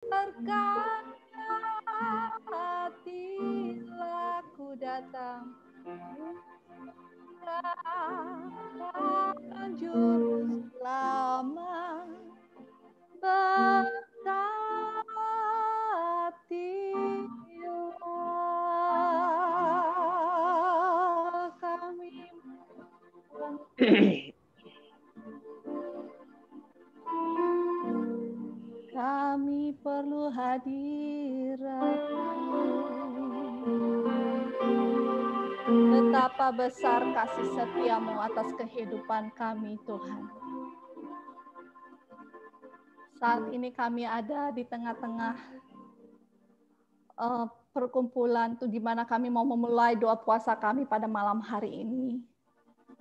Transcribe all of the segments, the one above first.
Berkatilah ku datang dan juru selamat, berkatilah kami. Kami perlu hadirat-Mu. Betapa besar kasih setia-Mu atas kehidupan kami, Tuhan. Saat ini kami ada di tengah-tengah perkumpulan tuh, di mana kami mau memulai doa puasa kami pada malam hari ini.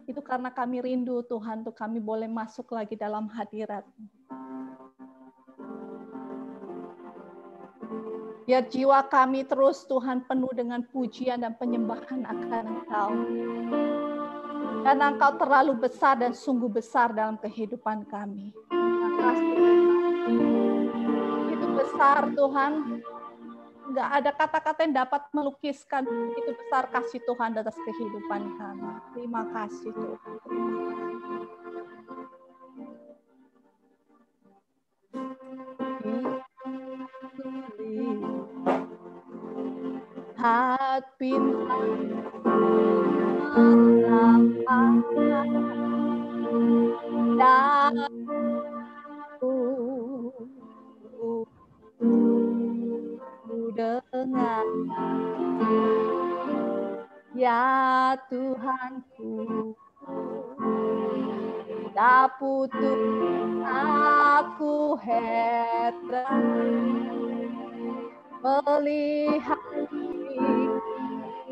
Itu karena kami rindu, Tuhan, untuk kami boleh masuk lagi dalam hadirat-Mu. Biar jiwa kami terus, Tuhan, penuh dengan pujian dan penyembahan akan Engkau. Dan Engkau terlalu besar dan sungguh besar dalam kehidupan kami. Terima kasih, Tuhan. Itu besar, Tuhan. Enggak ada kata-kata yang dapat melukiskan itu besar kasih Tuhan atas kehidupan kami. Terima kasih, Tuhan. Hat bintang dan dengar, ya Tuhanku, tak putus aku heran melihat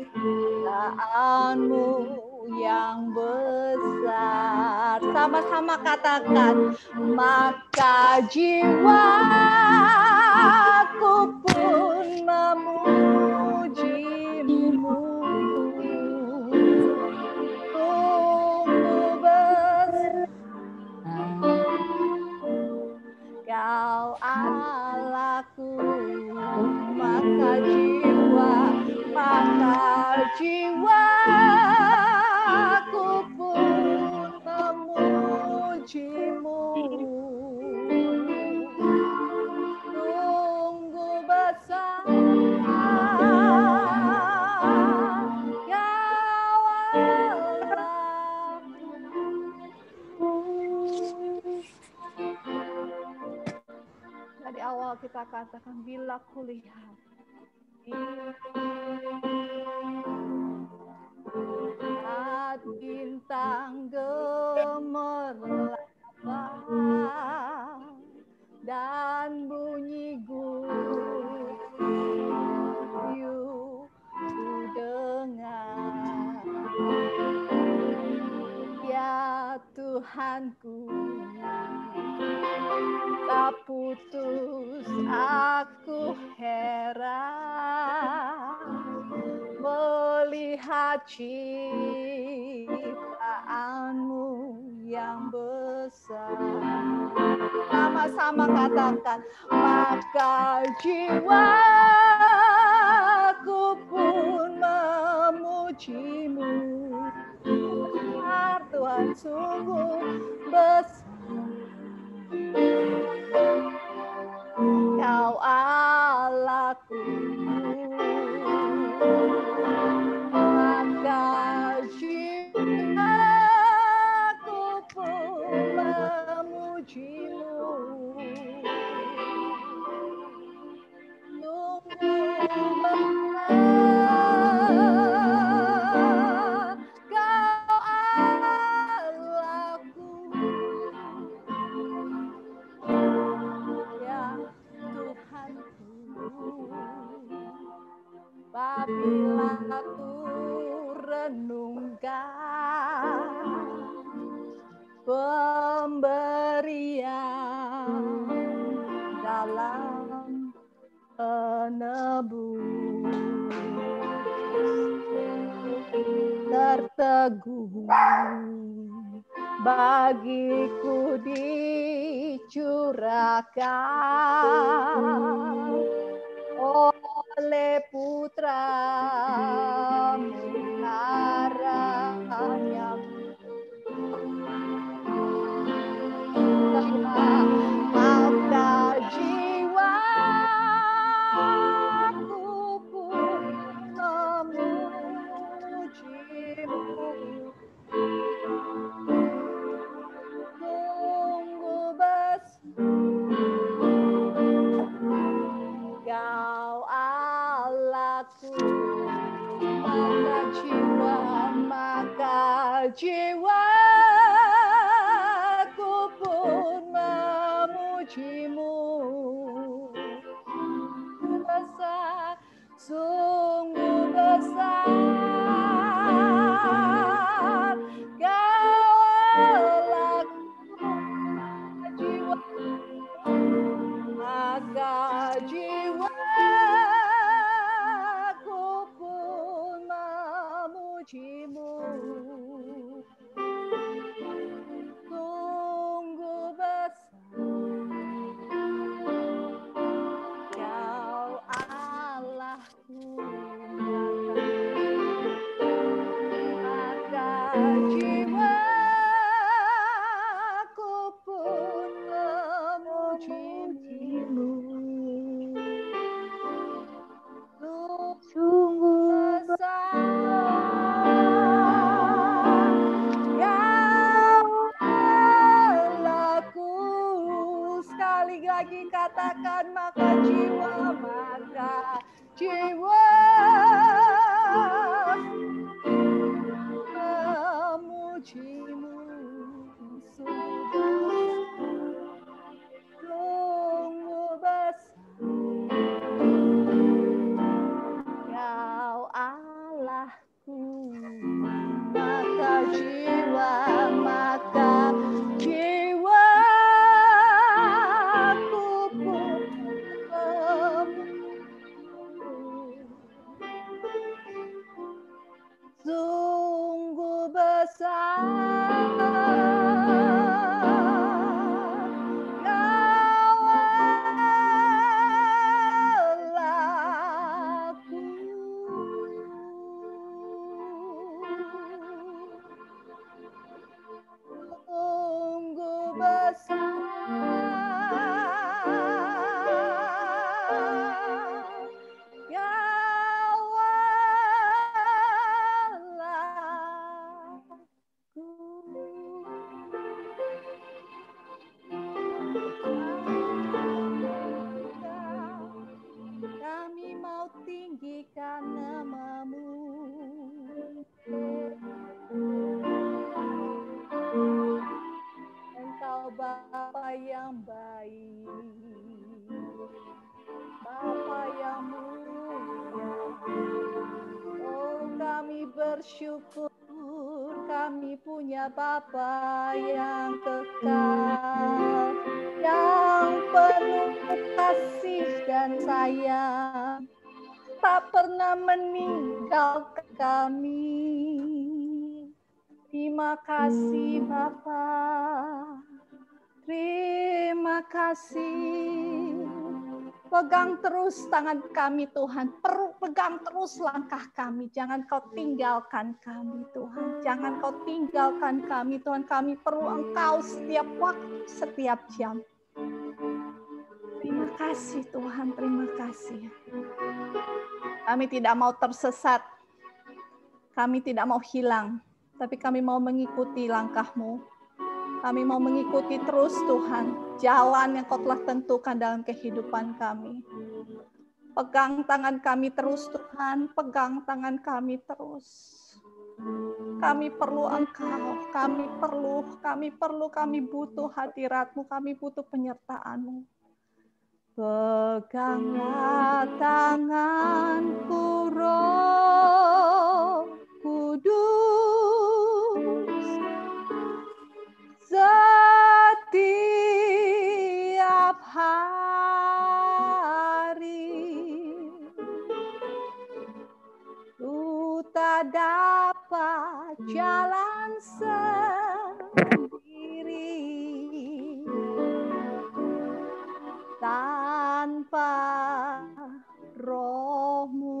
ciptaan-Mu yang besar. Sama-sama katakan, maka jiwaku pun memuji-Mu. Sungguh besar Kau Allahku, maka jiwaku pun memuji-Mu. Sungguh besar Kau Allahku. Dari awal kita katakan, bila kulihat saat bintang gemerlap dan bunyi guyup ku dengar, ya Tuhanku, tak putus aku heran melihat ciptaan-Mu yang besar. Sama-sama katakan, maka jiwaku pun memuji-Mu. Besar Tuhan, sungguh besar Kau Allahku, maka jiwaku pun memuji-Mu. Sungguh besar Kau Allahku, ya Tuhanku. Apabila aku renungkan pemberian dalam penebus, tertegun bagiku dicurahkan oleh Putra-Mu hanya maka jiwaku pun memuji-Mu. Sungguh besar Kau Allahku, maka jiwaku pun memuji-Mu. Besar, sungguh besar Kau Allahku, maka jiwaku pun memuji-Mu. Sungguh besar Kau Allahku, maka jiwaku pun memuji-Mu. Sungguh besar Kau Allahku. Sekali lagi katakan, maka jiwa memuji-Mu. Sungguh besar Kau Allahku, maka jiwaku pun sungguh besar Kau Allahku. Sungguh besar Kau Allahku. Kami mau tinggikan nama-Mu, Engkau Bapa yang baik, Bapa yang mulia. Oh, kami bersyukur kami punya Bapa yang kekal, yang penuh kasih dan sayang, tak pernah meninggalkan kami. Terima kasih Bapa, terima kasih. Pegang terus tangan kami Tuhan, pegang terus langkah kami. Jangan Kau tinggalkan kami Tuhan, jangan Kau tinggalkan kami Tuhan. Kami perlu Engkau setiap waktu, setiap jam. Terima kasih Tuhan, terima kasih. Kami tidak mau tersesat, kami tidak mau hilang, tapi kami mau mengikuti langkah-Mu. Kami mau mengikuti terus Tuhan, jalan yang Kau telah tentukan dalam kehidupan kami. Pegang tangan kami terus Tuhan, pegang tangan kami terus. Kami perlu Engkau, kami butuh hadirat-Mu, kami butuh penyertaan-Mu. Peganglah tanganku Roh Kudus, setiap hari. Ku tak dapat jalan sendiri, Roh-Mu.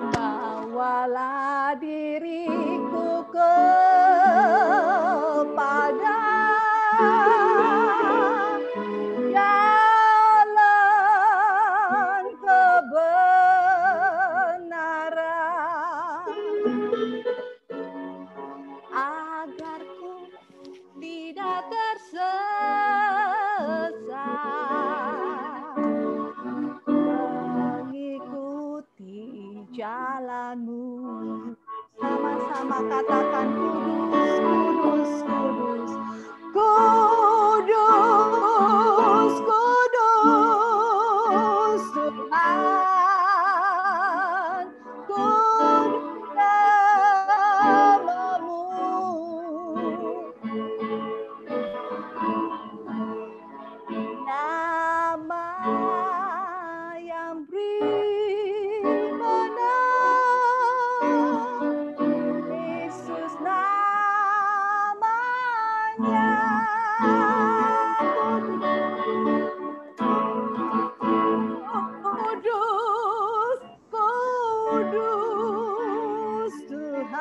Bawalah diriku kepada jalan kebenaran, agar ku tidak tersesat, mengikuti jalan-Mu. Sama-sama katakan kudus, kudus, kudus, kudus, kudus Tuhan, kudus nama-Mu. Nama yang beri menang, Yesus namanya. Kudus, kudus Tuhan,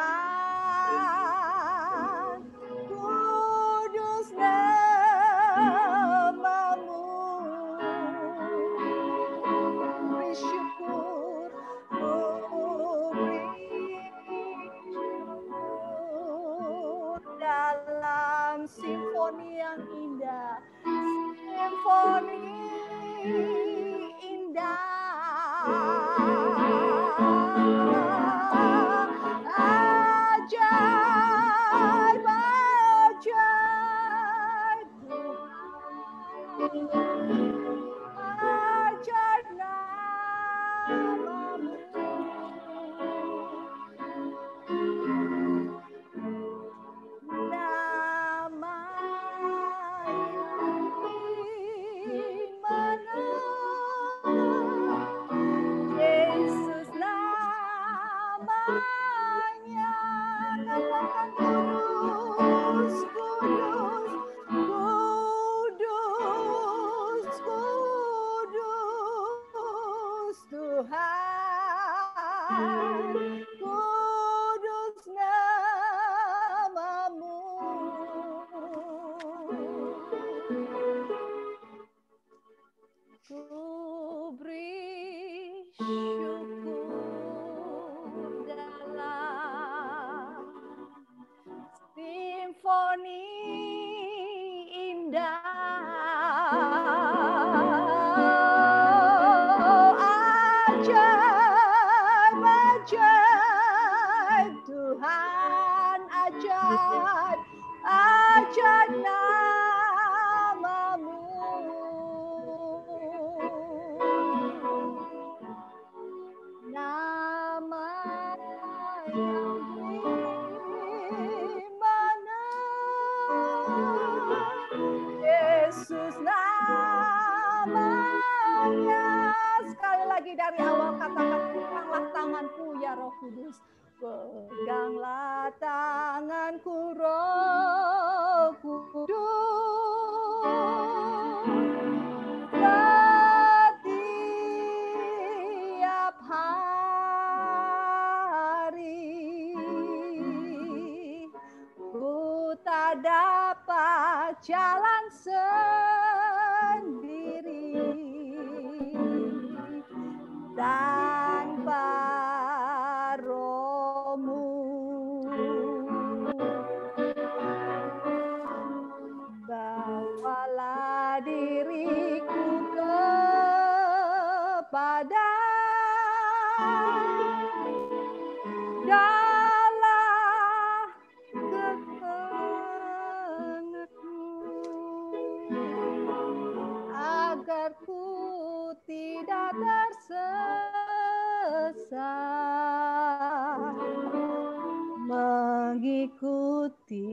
kudus nama-Mu. Beri syukur, beri syukur dalam simfoni yang indah, simfoni indah. Ajaib, ajaib Tuhan, ajaib nama-Mu. Nama yang menang, Yesus namanya. Katakan kudus, kudus, kudus, kudus Tuhan, kudus nama-Mu. Ku beri syukur dalam simfoni indah. Ajaib, ajaib Tuhan, ajaib, ajaib nama-Mu. Nama yang beri menang, Yesus namanya. Sekali lagi dari awal katakan, peganglah tanganku ya Roh Kudus. Peganglah tanganku Roh Kudus, setiap hari. Ku tak dapat jalan sendiri tanpa Roh-Mu. Bawalah diriku kepada dalam kehendak-Mu, agar ku tidak tersesat, mengikuti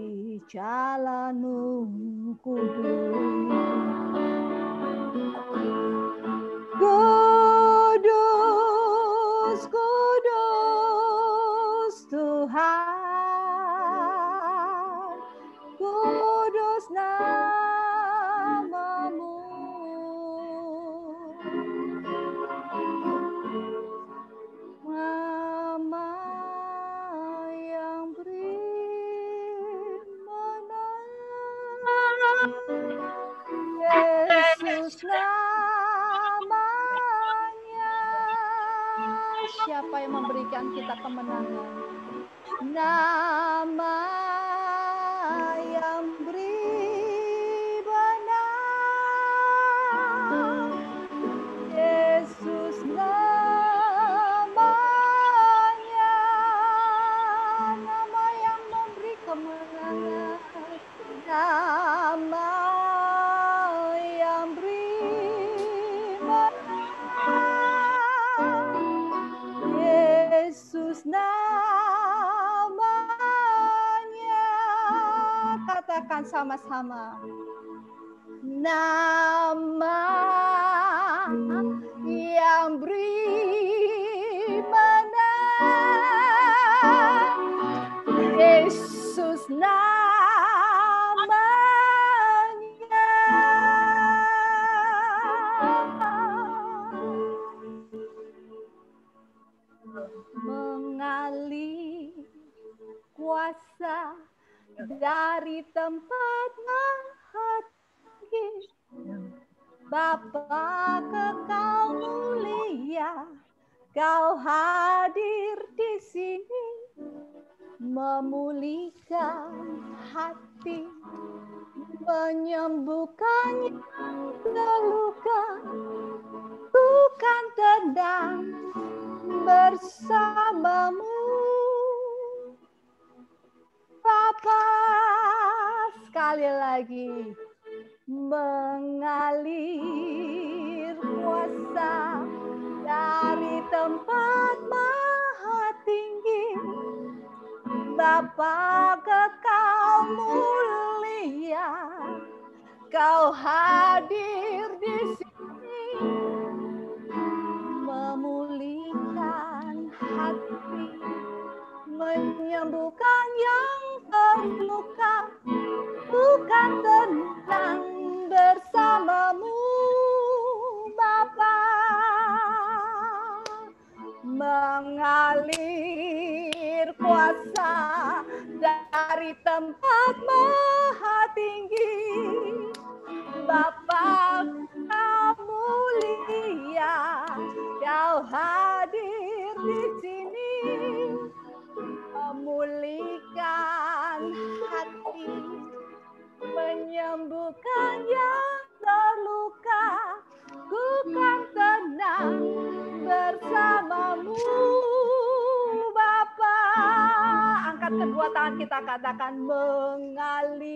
jalan-Mu kudus. Kudus, kudus Tuhan, kudus nama Yesus namanya. Siapa yang memberikan kita kemenangan? Nama yang beri benar, Yesus namanya, nama yang memberi kemenangan, nama yang beri benar, Yesus namanya. Katakan sama-sama. Nama yang beri benar, Yesus namanya. Mengalir kuasa dari tempat maha tinggi, Bapa kekal mulia, Kau hadir di sini, memulihkan hati, menyembuhkan yang terluka, bukan tenang bersamamu, Bapa. Sekali lagi, mengalir kuasa dari tempat maha tinggi, Bapa kekal mulia, Kau hadir di sini, memulihkan hati, menyembuhkan yang terluka, bukan tenang bersamamu, Bapa. Mengalir kuasa dari tempat maha tinggi, Bapa Kau mulia, Kau hadir di sini, memulihkan hati, menyembuhkan yang terluka, bukan tenang bersamamu, Bapa. Angkat kedua tangan kita, katakan mengalir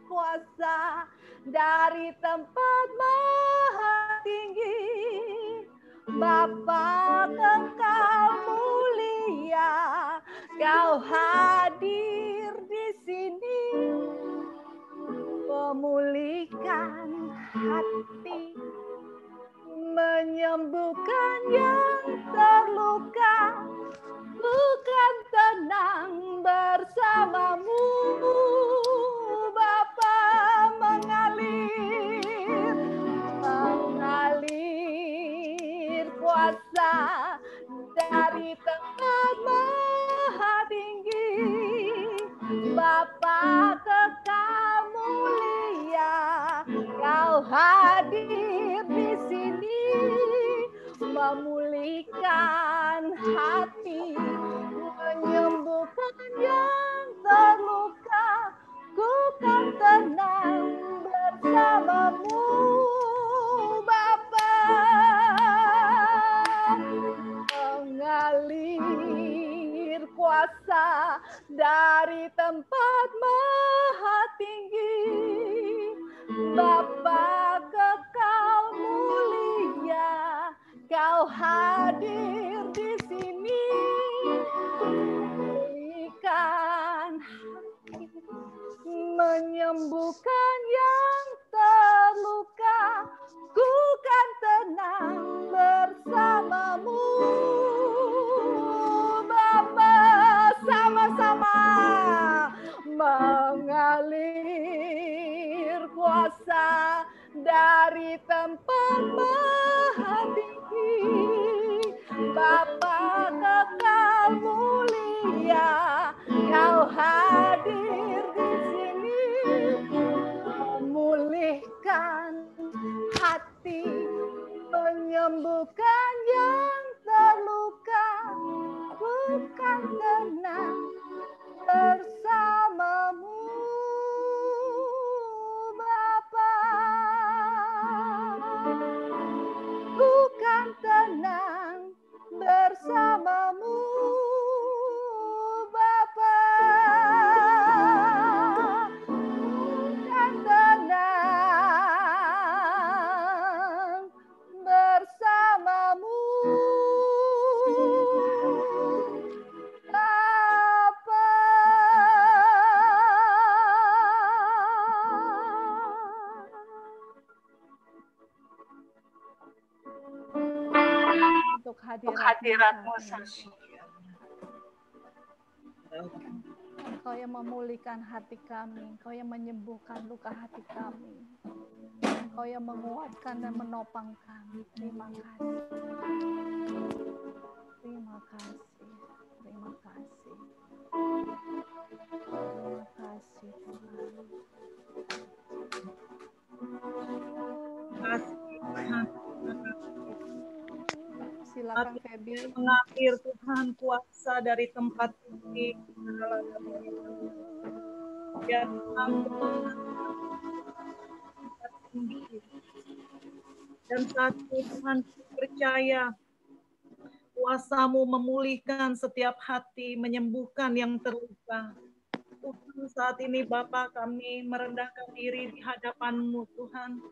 kuasa dari tempat maha tinggi, Bapa kekal mulia, Kau hadir di sini, memulihkan hati, menyembuhkan yang terluka, bukan tenang bersamamu, Bapa. Mengalir kuasa dari tempat maha tinggi, Bapa kekal mulia, Kau hadir di sini, memulihkan hati, menyembuhkan yang terluka, bukan tenang bersamamu, Bapa. Mengalir kuasa dari tempat maha tinggi, Bapa kekal mulia, Kau hadir di sini, memulihkan hati, menyembuhkan yang terluka, bukan tenang bersamamu, Bapa. Sama-sama mengalir kuasa dari tempat maha tinggi, Bapa kekal mulia, Kau hadir di sini, memulihkan untuk hadirat-Mu saat ini. Engkau yang memulihkan hati kami, Engkau yang menyembuhkan luka hati kami, Engkau yang menguatkan dan menopang kami. Terima kasih. Terima kasih. Terima kasih. Terima kasih Tuhan. Silakan Febi. Mengakhir Tuhan kuasa dari tempat ini. Ya Tuhan, dan saat ini Tuhan percaya kuasa-Mu memulihkan setiap hati, menyembuhkan yang terluka. Tuhan, saat ini Bapa, kami merendahkan diri di hadapan-Mu Tuhan.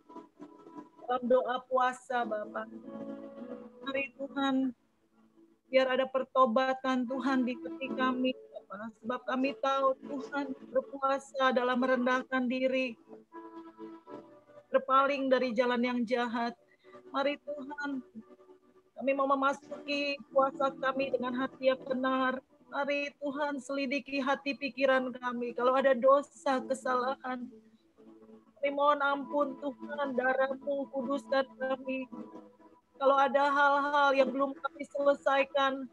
Dalam doa puasa Bapa. Mari Tuhan, biar ada pertobatan Tuhan di hati kami Bapa. Sebab kami tahu Tuhan berpuasa adalah merendahkan diri, berpaling dari jalan yang jahat. Mari Tuhan, kami mau memasuki puasa kami dengan hati yang benar. Mari Tuhan selidiki hati pikiran kami. Kalau ada dosa, kesalahan, kami mohon ampun Tuhan, darah-Mu kuduskan kami. Kalau ada hal-hal yang belum kami selesaikan,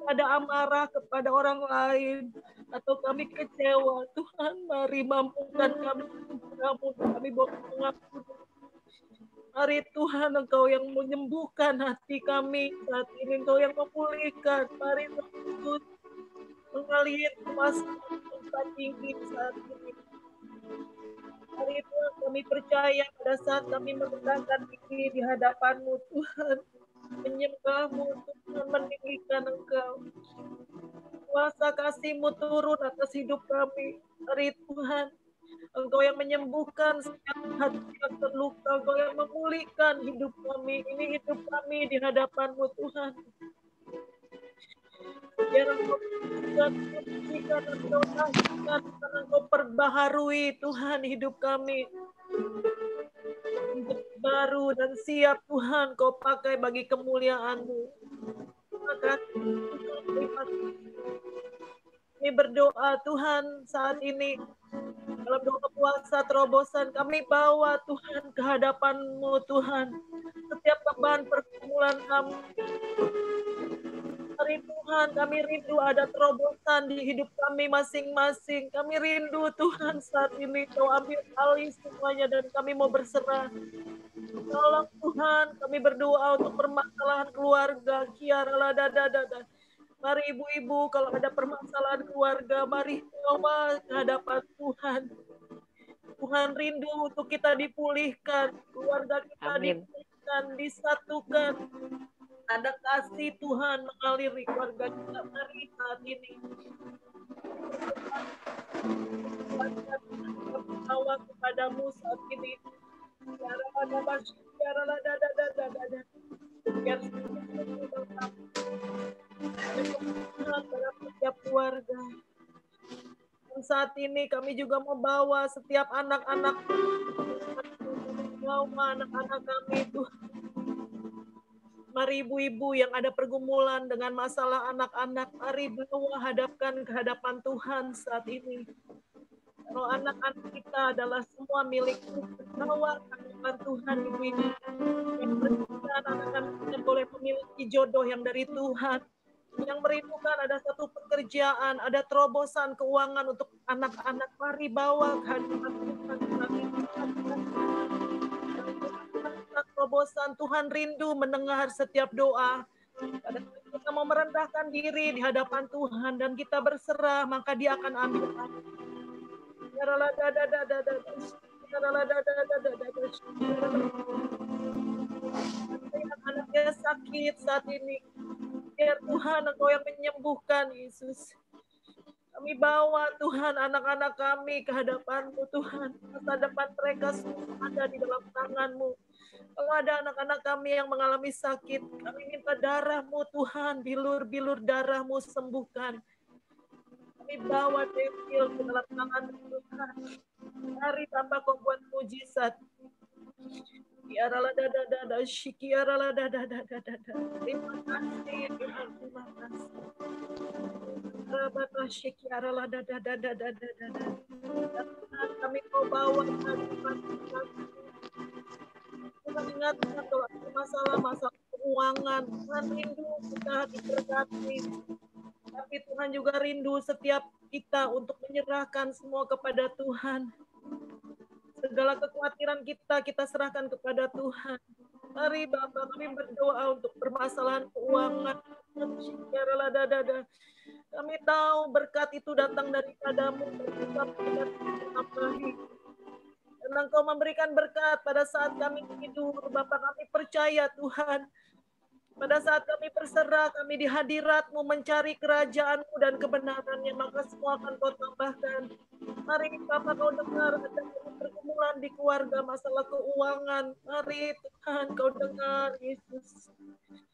ada amarah kepada orang lain, atau kami kecewa, Tuhan mari mampukan kami, kami boleh mengampuni. Mari Tuhan, Engkau yang menyembuhkan hati kami saat ini, Engkau yang memulihkan. Mari Tuhan mengalir kuasa tempat tinggi saat ini. Hari Tuhan, kami percaya pada saat kami merendahkan diri di hadapan-Mu Tuhan, menyembah-Mu Tuhan, meninggikan Engkau. Kuasa kasih-Mu turun atas hidup kami. Hari Tuhan, Engkau yang menyembuhkan setiap hati yang terluka, Engkau yang memulihkan hidup kami. Ini hidup kami di hadapan-Mu Tuhan. Biar Engkau bersihkan, Engkau tahirkan, Engkau perbaharui Tuhan hidup kami. Hidup baru dan siap Tuhan Kau pakai bagi kemuliaan-Mu. Terima kasih Tuhan. Kami berdoa Tuhan saat ini dalam doa puasa terobosan kami bawa Tuhan ke hadapan-Mu Tuhan. Setiap beban pergumulan kami. Hari Tuhan, kami rindu ada terobosan di hidup kami masing-masing. Kami rindu Tuhan saat ini Kau ambil alih semuanya dan kami mau berserah. Tolong Tuhan, kami berdoa untuk permasalahan keluarga. Mari ibu-ibu kalau ada permasalahan keluarga, mari bawa ke hadapan Tuhan. Tuhan rindu untuk kita dipulihkan, keluarga kita dipulihkan, disatukan. Ada kasih Tuhan mengaliri keluarga kita. Mari saat ini bawa kepadamu saat ini. Biar dalam setiap keluarga. Dan saat ini kami juga mau bawa setiap anak-anak kami Tuhan. Mari ibu-ibu yang ada pergumulan dengan masalah anak-anak, mari bawa hadapkan ke hadapan Tuhan saat ini. Kalau anak-anak kita adalah semua milik Tuhan, bawa ke hadapan Tuhan ibu-ibu. Yang beriman anak-anak kita boleh memiliki jodoh yang dari Tuhan. Yang merindukan ada satu pekerjaan, ada terobosan keuangan untuk anak-anak, mari bawa ke hadapan Tuhan. Terobosan Tuhan rindu mendengar setiap doa. Pada saat kita mau merendahkan diri di hadapan Tuhan dan kita berserah, maka Dia akan ambil. Anaknya sakit saat ini, biar Tuhan Engkau yang menyembuhkan Yesus. Kami bawa Tuhan anak-anak kami ke hadapan-Mu Tuhan. Masa depan mereka semua ada di dalam tangan-Mu. Kalau ada anak-anak kami yang mengalami sakit, kami minta darah-Mu Tuhan, bilur-bilur darah-Mu sembuhkan. Kami bawa Devil ke dalam tangan Tuhan. Mari tanpa Kau buat mujizat. Terima kasih Tuhan, terima kasih. Kami mau bawa Tuhan, ingatkan kalau ada masalah-masalah keuangan, Tuhan rindu kita diberkati. Tapi Tuhan juga rindu setiap kita untuk menyerahkan semua kepada Tuhan. Segala kekhawatiran kita serahkan kepada Tuhan. Mari Bapak, kami berdoa untuk permasalahan keuangan. Kami tahu berkat itu datang daripadamu, dan Engkau memberikan berkat pada saat kami tidur. Bapak, kami percaya Tuhan, pada saat kami berserah, kami di hadirat-Mu mencari kerajaan-Mu dan kebenaran-Nya, maka semua akan Kau tambahkan. Mari Bapak, Kau dengar ada pergumulan di keluarga, masalah keuangan. Mari Tuhan, Kau dengar Yesus.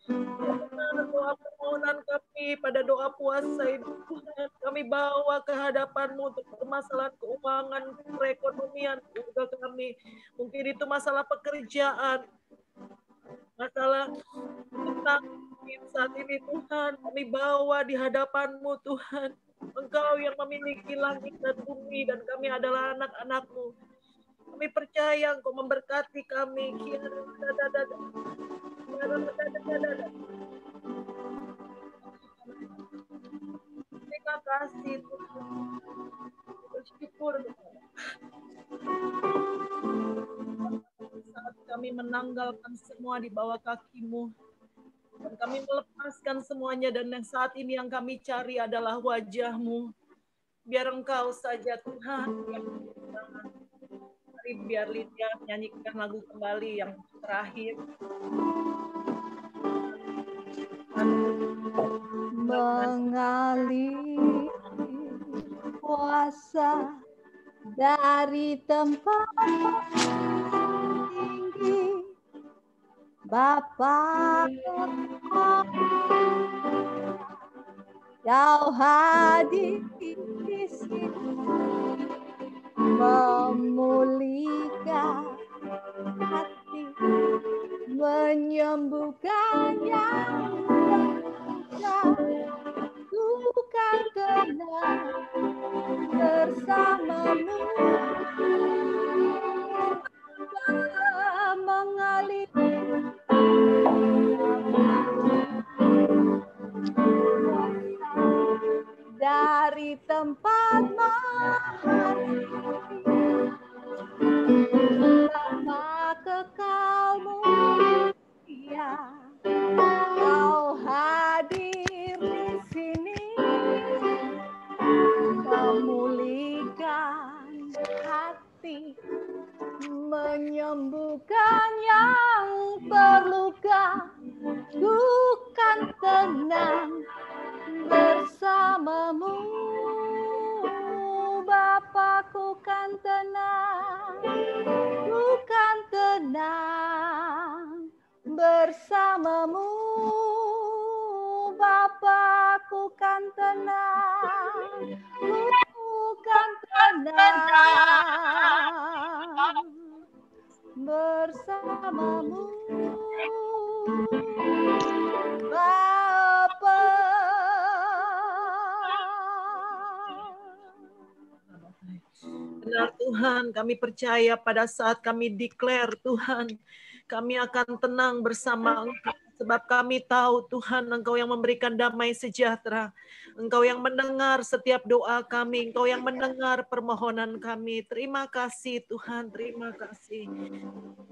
Dengar doa permohonan kami pada doa puasa ini, Tuhan. Kami bawa ke hadapan-Mu untuk permasalahan keuangan, perekonomian keluarga kami. Mungkin itu masalah pekerjaan, masalah tentang saat ini Tuhan, kami bawa di hadapan-Mu Tuhan. Engkau yang memiliki langit dan bumi, dan kami adalah anak-anak-Mu. Kami percaya Engkau memberkati kami. Terima kasih Tuhan. Bersyukur saat kami menanggalkan semua di bawah kaki-Mu, dan kami melepaskan semuanya, dan yang saat ini yang kami cari adalah wajah-Mu. Biar Engkau saja Tuhan. Mari biar Lydia nyanyikan lagu kembali yang terakhir. Mengalir kuasa dari tempat tinggi, Bapa Kau hadir di sini, memulihkan hati, menyembuhkan yang terluka, bukan tenang bersamamu. Mengalir dari tempat mahal lama kekalmu, ya Kau hadir di sini, memulihkan hati, menyembuhkan yang terluka, bukan tenang bersamamu. Bapakku kan tenang, bukan tenang bersamamu. Bapakku kan tenang, bukan tenang bersamamu. Bapa. Benar Tuhan, kami percaya pada saat kami declare Tuhan, kami akan tenang bersama Engkau. Sebab kami tahu Tuhan, Engkau yang memberikan damai sejahtera. Engkau yang mendengar setiap doa kami. Engkau yang mendengar permohonan kami. Terima kasih Tuhan, terima kasih.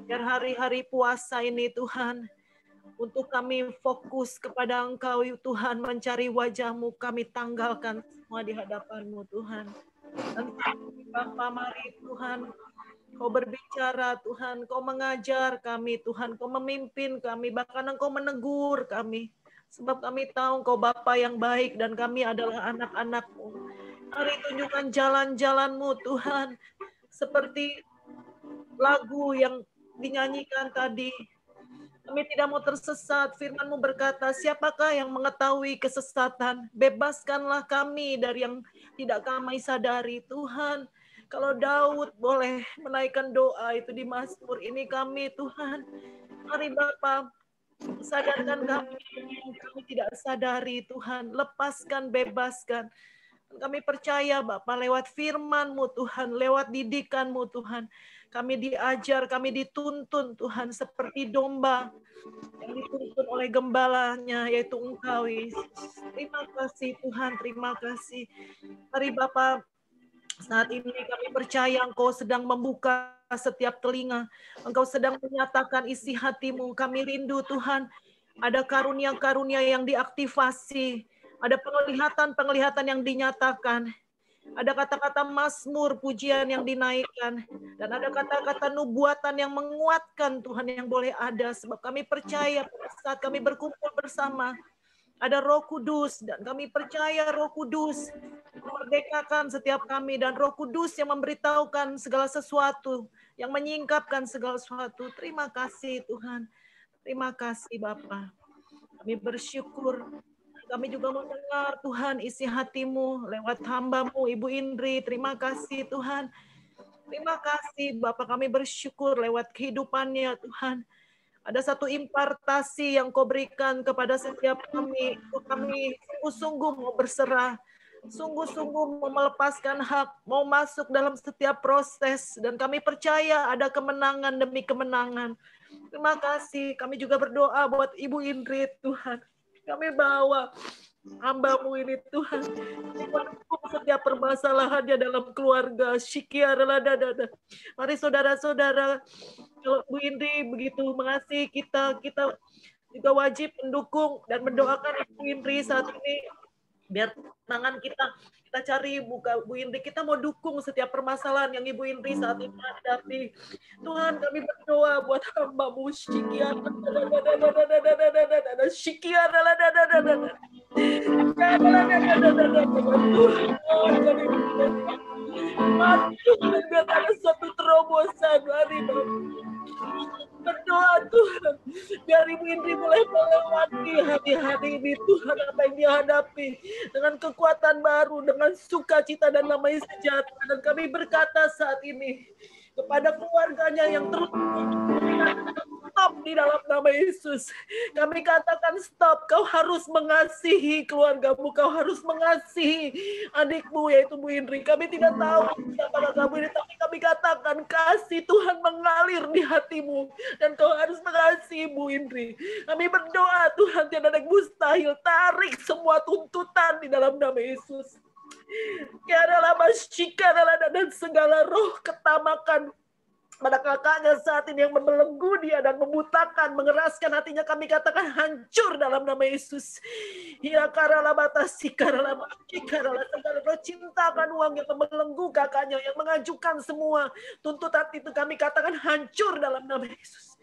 Biar hari-hari puasa ini Tuhan, untuk kami fokus kepada Engkau Tuhan, mencari wajah-Mu, kami tanggalkan semua di hadapan-Mu Tuhan. Dan Bapa, mari Tuhan, Kau berbicara Tuhan, Kau mengajar kami Tuhan, Kau memimpin kami, bahkan Engkau menegur kami. Sebab kami tahu Engkau Bapa yang baik dan kami adalah anak-anak-Mu. Mari tunjukkan jalan-jalan-Mu Tuhan, seperti lagu yang dinyanyikan tadi. Kami tidak mau tersesat. Firman-Mu berkata, siapakah yang mengetahui kesesatan? Bebaskanlah kami dari yang tidak kami sadari. Tuhan, Kalau Daud boleh menaikkan doa itu di Mazmur, ini kami Tuhan. Mari Bapa, sadarkan kami yang kami tidak sadari Tuhan. Lepaskan, bebaskan. Kami percaya Bapa lewat firman-Mu Tuhan, lewat didikan-Mu Tuhan. Kami diajar, kami dituntun Tuhan seperti domba yang dituntun oleh gembalanya, yaitu Engkau Yesus. Terima kasih Tuhan, terima kasih. Mari Bapa, saat ini kami percaya Engkau sedang membuka setiap telinga. Engkau sedang menyatakan isi hati-Mu. Kami rindu Tuhan. Ada karunia-karunia yang diaktifasi. Ada penglihatan-penglihatan yang dinyatakan. Ada kata-kata mazmur, pujian yang dinaikkan. Dan ada kata-kata nubuatan yang menguatkan Tuhan yang boleh ada. Sebab kami percaya pada saat kami berkumpul bersama, ada Roh Kudus, dan kami percaya Roh Kudus memerdekakan setiap kami, dan Roh Kudus yang memberitahukan segala sesuatu, yang menyingkapkan segala sesuatu. Terima kasih Tuhan. Terima kasih Bapa. Kami bersyukur. Kami juga mendengar Tuhan isi hati-Mu lewat hamba-Mu Ibu Indri. Terima kasih Tuhan. Terima kasih Bapa, kami bersyukur lewat kehidupannya Tuhan. Ada satu impartasi yang Kau berikan kepada setiap kami. Kami sungguh-sungguh mau berserah. Sungguh-sungguh mau melepaskan hak. Mau masuk dalam setiap proses. Dan kami percaya ada kemenangan demi kemenangan. Terima kasih. Kami juga berdoa buat Ibu Indri Tuhan. Kami bawa hamba-Mu ini Tuhan. Setiap permasalahannya dalam keluarga. Mari saudara-saudara, kalau Bu Indri begitu mengasihi kita, kita juga wajib mendukung dan mendoakan Ibu Indri saat ini. Biar tangan kita cari buka Bu Indri, kita mau dukung setiap permasalahan yang Ibu Indri saat ini hadapi. Tuhan, kami berdoa buat hamba-Mu Tuhan, biar ada satu terobosan. Mari berdoa Tuhan, biar Ibu Indri boleh melewati hari-hari ini Tuhan, apa yang dia hadapi dengan kekuatan baru, dengan sukacita dan damai sejahtera. Dan kami berkata saat ini kepada keluarganya yang terus stop di dalam nama Yesus. Kami katakan stop, kau harus mengasihi keluargamu, kau harus mengasihi adikmu yaitu Bu Indri. Kami tidak tahu siapa kamu ini, tapi kami katakan kasih Tuhan mengalir di hatimu dan kau harus mengasihi Bu Indri. Kami berdoa Tuhan, tiada ada yang mustahil, tarik semua tuntutan di dalam nama Yesus. Dan segala roh ketamakan pada kakaknya saat ini yang membelenggu dia dan membutakan, mengeraskan hatinya, kami katakan hancur dalam nama Yesus. Ya karala batasi karala segala roh cinta akan uang yang membelenggu kakaknya, yang mengajukan semua tuntutan itu, kami katakan hancur dalam nama Yesus.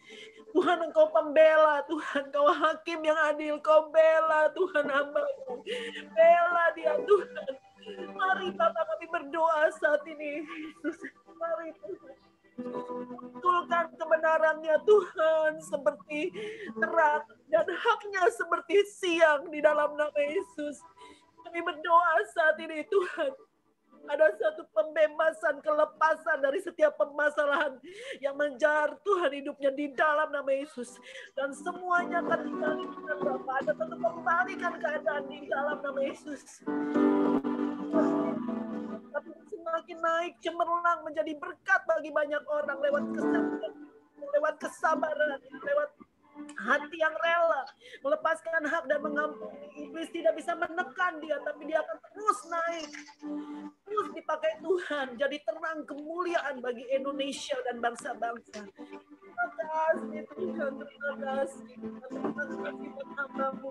Tuhan, Engkau pembela, Tuhan, Engkau hakim yang adil, Kau bela Tuhan hamba-Mu, bela dia Tuhan. Mari Bapak, kami berdoa saat ini Yesus. Mari Tuhan, betulkan kebenarannya Tuhan seperti terang dan haknya seperti siang di dalam nama Yesus. Kami berdoa saat ini Tuhan, ada satu pembebasan, kelepasan dari setiap permasalahan yang menjar Tuhan hidupnya di dalam nama Yesus. Dan semuanya akan dikembalikan Bapak. Ada satu kembalikan keadaan di dalam nama Yesus. Tapi semakin naik, cemerlang menjadi berkat bagi banyak orang lewat kesabaran, lewat hati yang rela melepaskan hak dan mengampuni. Iblis tidak bisa menekan dia, tapi dia akan terus naik, terus dipakai Tuhan jadi terang kemuliaan bagi Indonesia dan bangsa-bangsa. Terima kasih Tuhan, terima kasih buat hamba-Mu.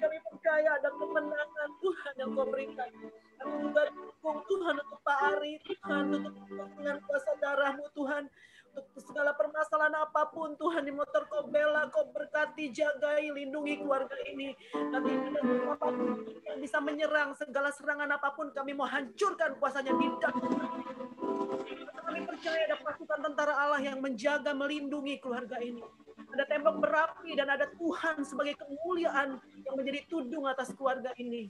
Kami percaya ada kemenangan Tuhan yang Kau berikan. Kami juga dukung Tuhan untuk Pak Ari, Tuhan, untuk dengan kuasa darah-Mu Tuhan. Untuk segala permasalahan apapun Tuhan, di motor Kau bela, Kau berkati, jagai, lindungi keluarga ini. Nanti apapun yang bisa menyerang, segala serangan apapun kami mau hancurkan kuasanya di dalam. Kami percaya ada pasukan tentara Allah yang menjaga, melindungi keluarga ini. Ada tembok berapi dan ada Tuhan sebagai kemuliaan yang menjadi tudung atas keluarga ini.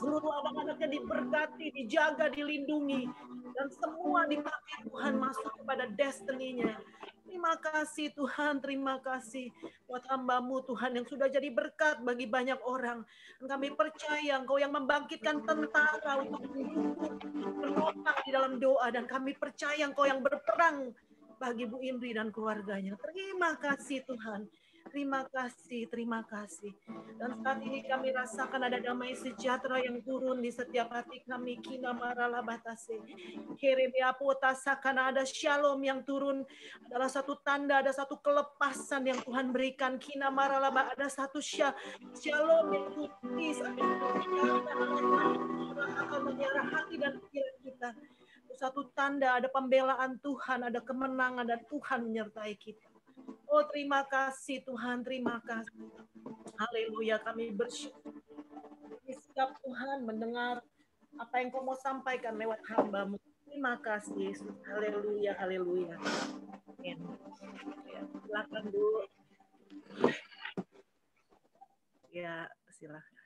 Seluruh anak-anaknya diberkati, dijaga, dilindungi. Dan semua dipakai Tuhan masuk kepada destiny-nya. Terima kasih Tuhan, terima kasih buat hamba-Mu Tuhan yang sudah jadi berkat bagi banyak orang. Dan kami percaya Engkau yang membangkitkan tentara untuk menopang di dalam doa. Dan kami percaya Engkau yang berperang bagi Bu Indri dan keluarganya. Terima kasih Tuhan. Terima kasih, terima kasih. Dan saat ini kami rasakan ada damai sejahtera yang turun di setiap hati kami. Kina marala batase. Keremia potasakana, ada shalom yang turun. Adalah satu tanda, ada satu kelepasan yang Tuhan berikan. Kina marala, ada satu shalom yang tulis. Akan menyerah hati dan pikiran kita. Satu tanda, ada pembelaan Tuhan, ada kemenangan, dan Tuhan menyertai kita. Oh, terima kasih Tuhan, terima kasih. Haleluya, kami bersyukur. Sikap Tuhan mendengar apa yang Kau mau sampaikan lewat hamba-Mu. Terima kasih Yesus. Haleluya, haleluya. Ya, silakan Bu. Ya, silakan.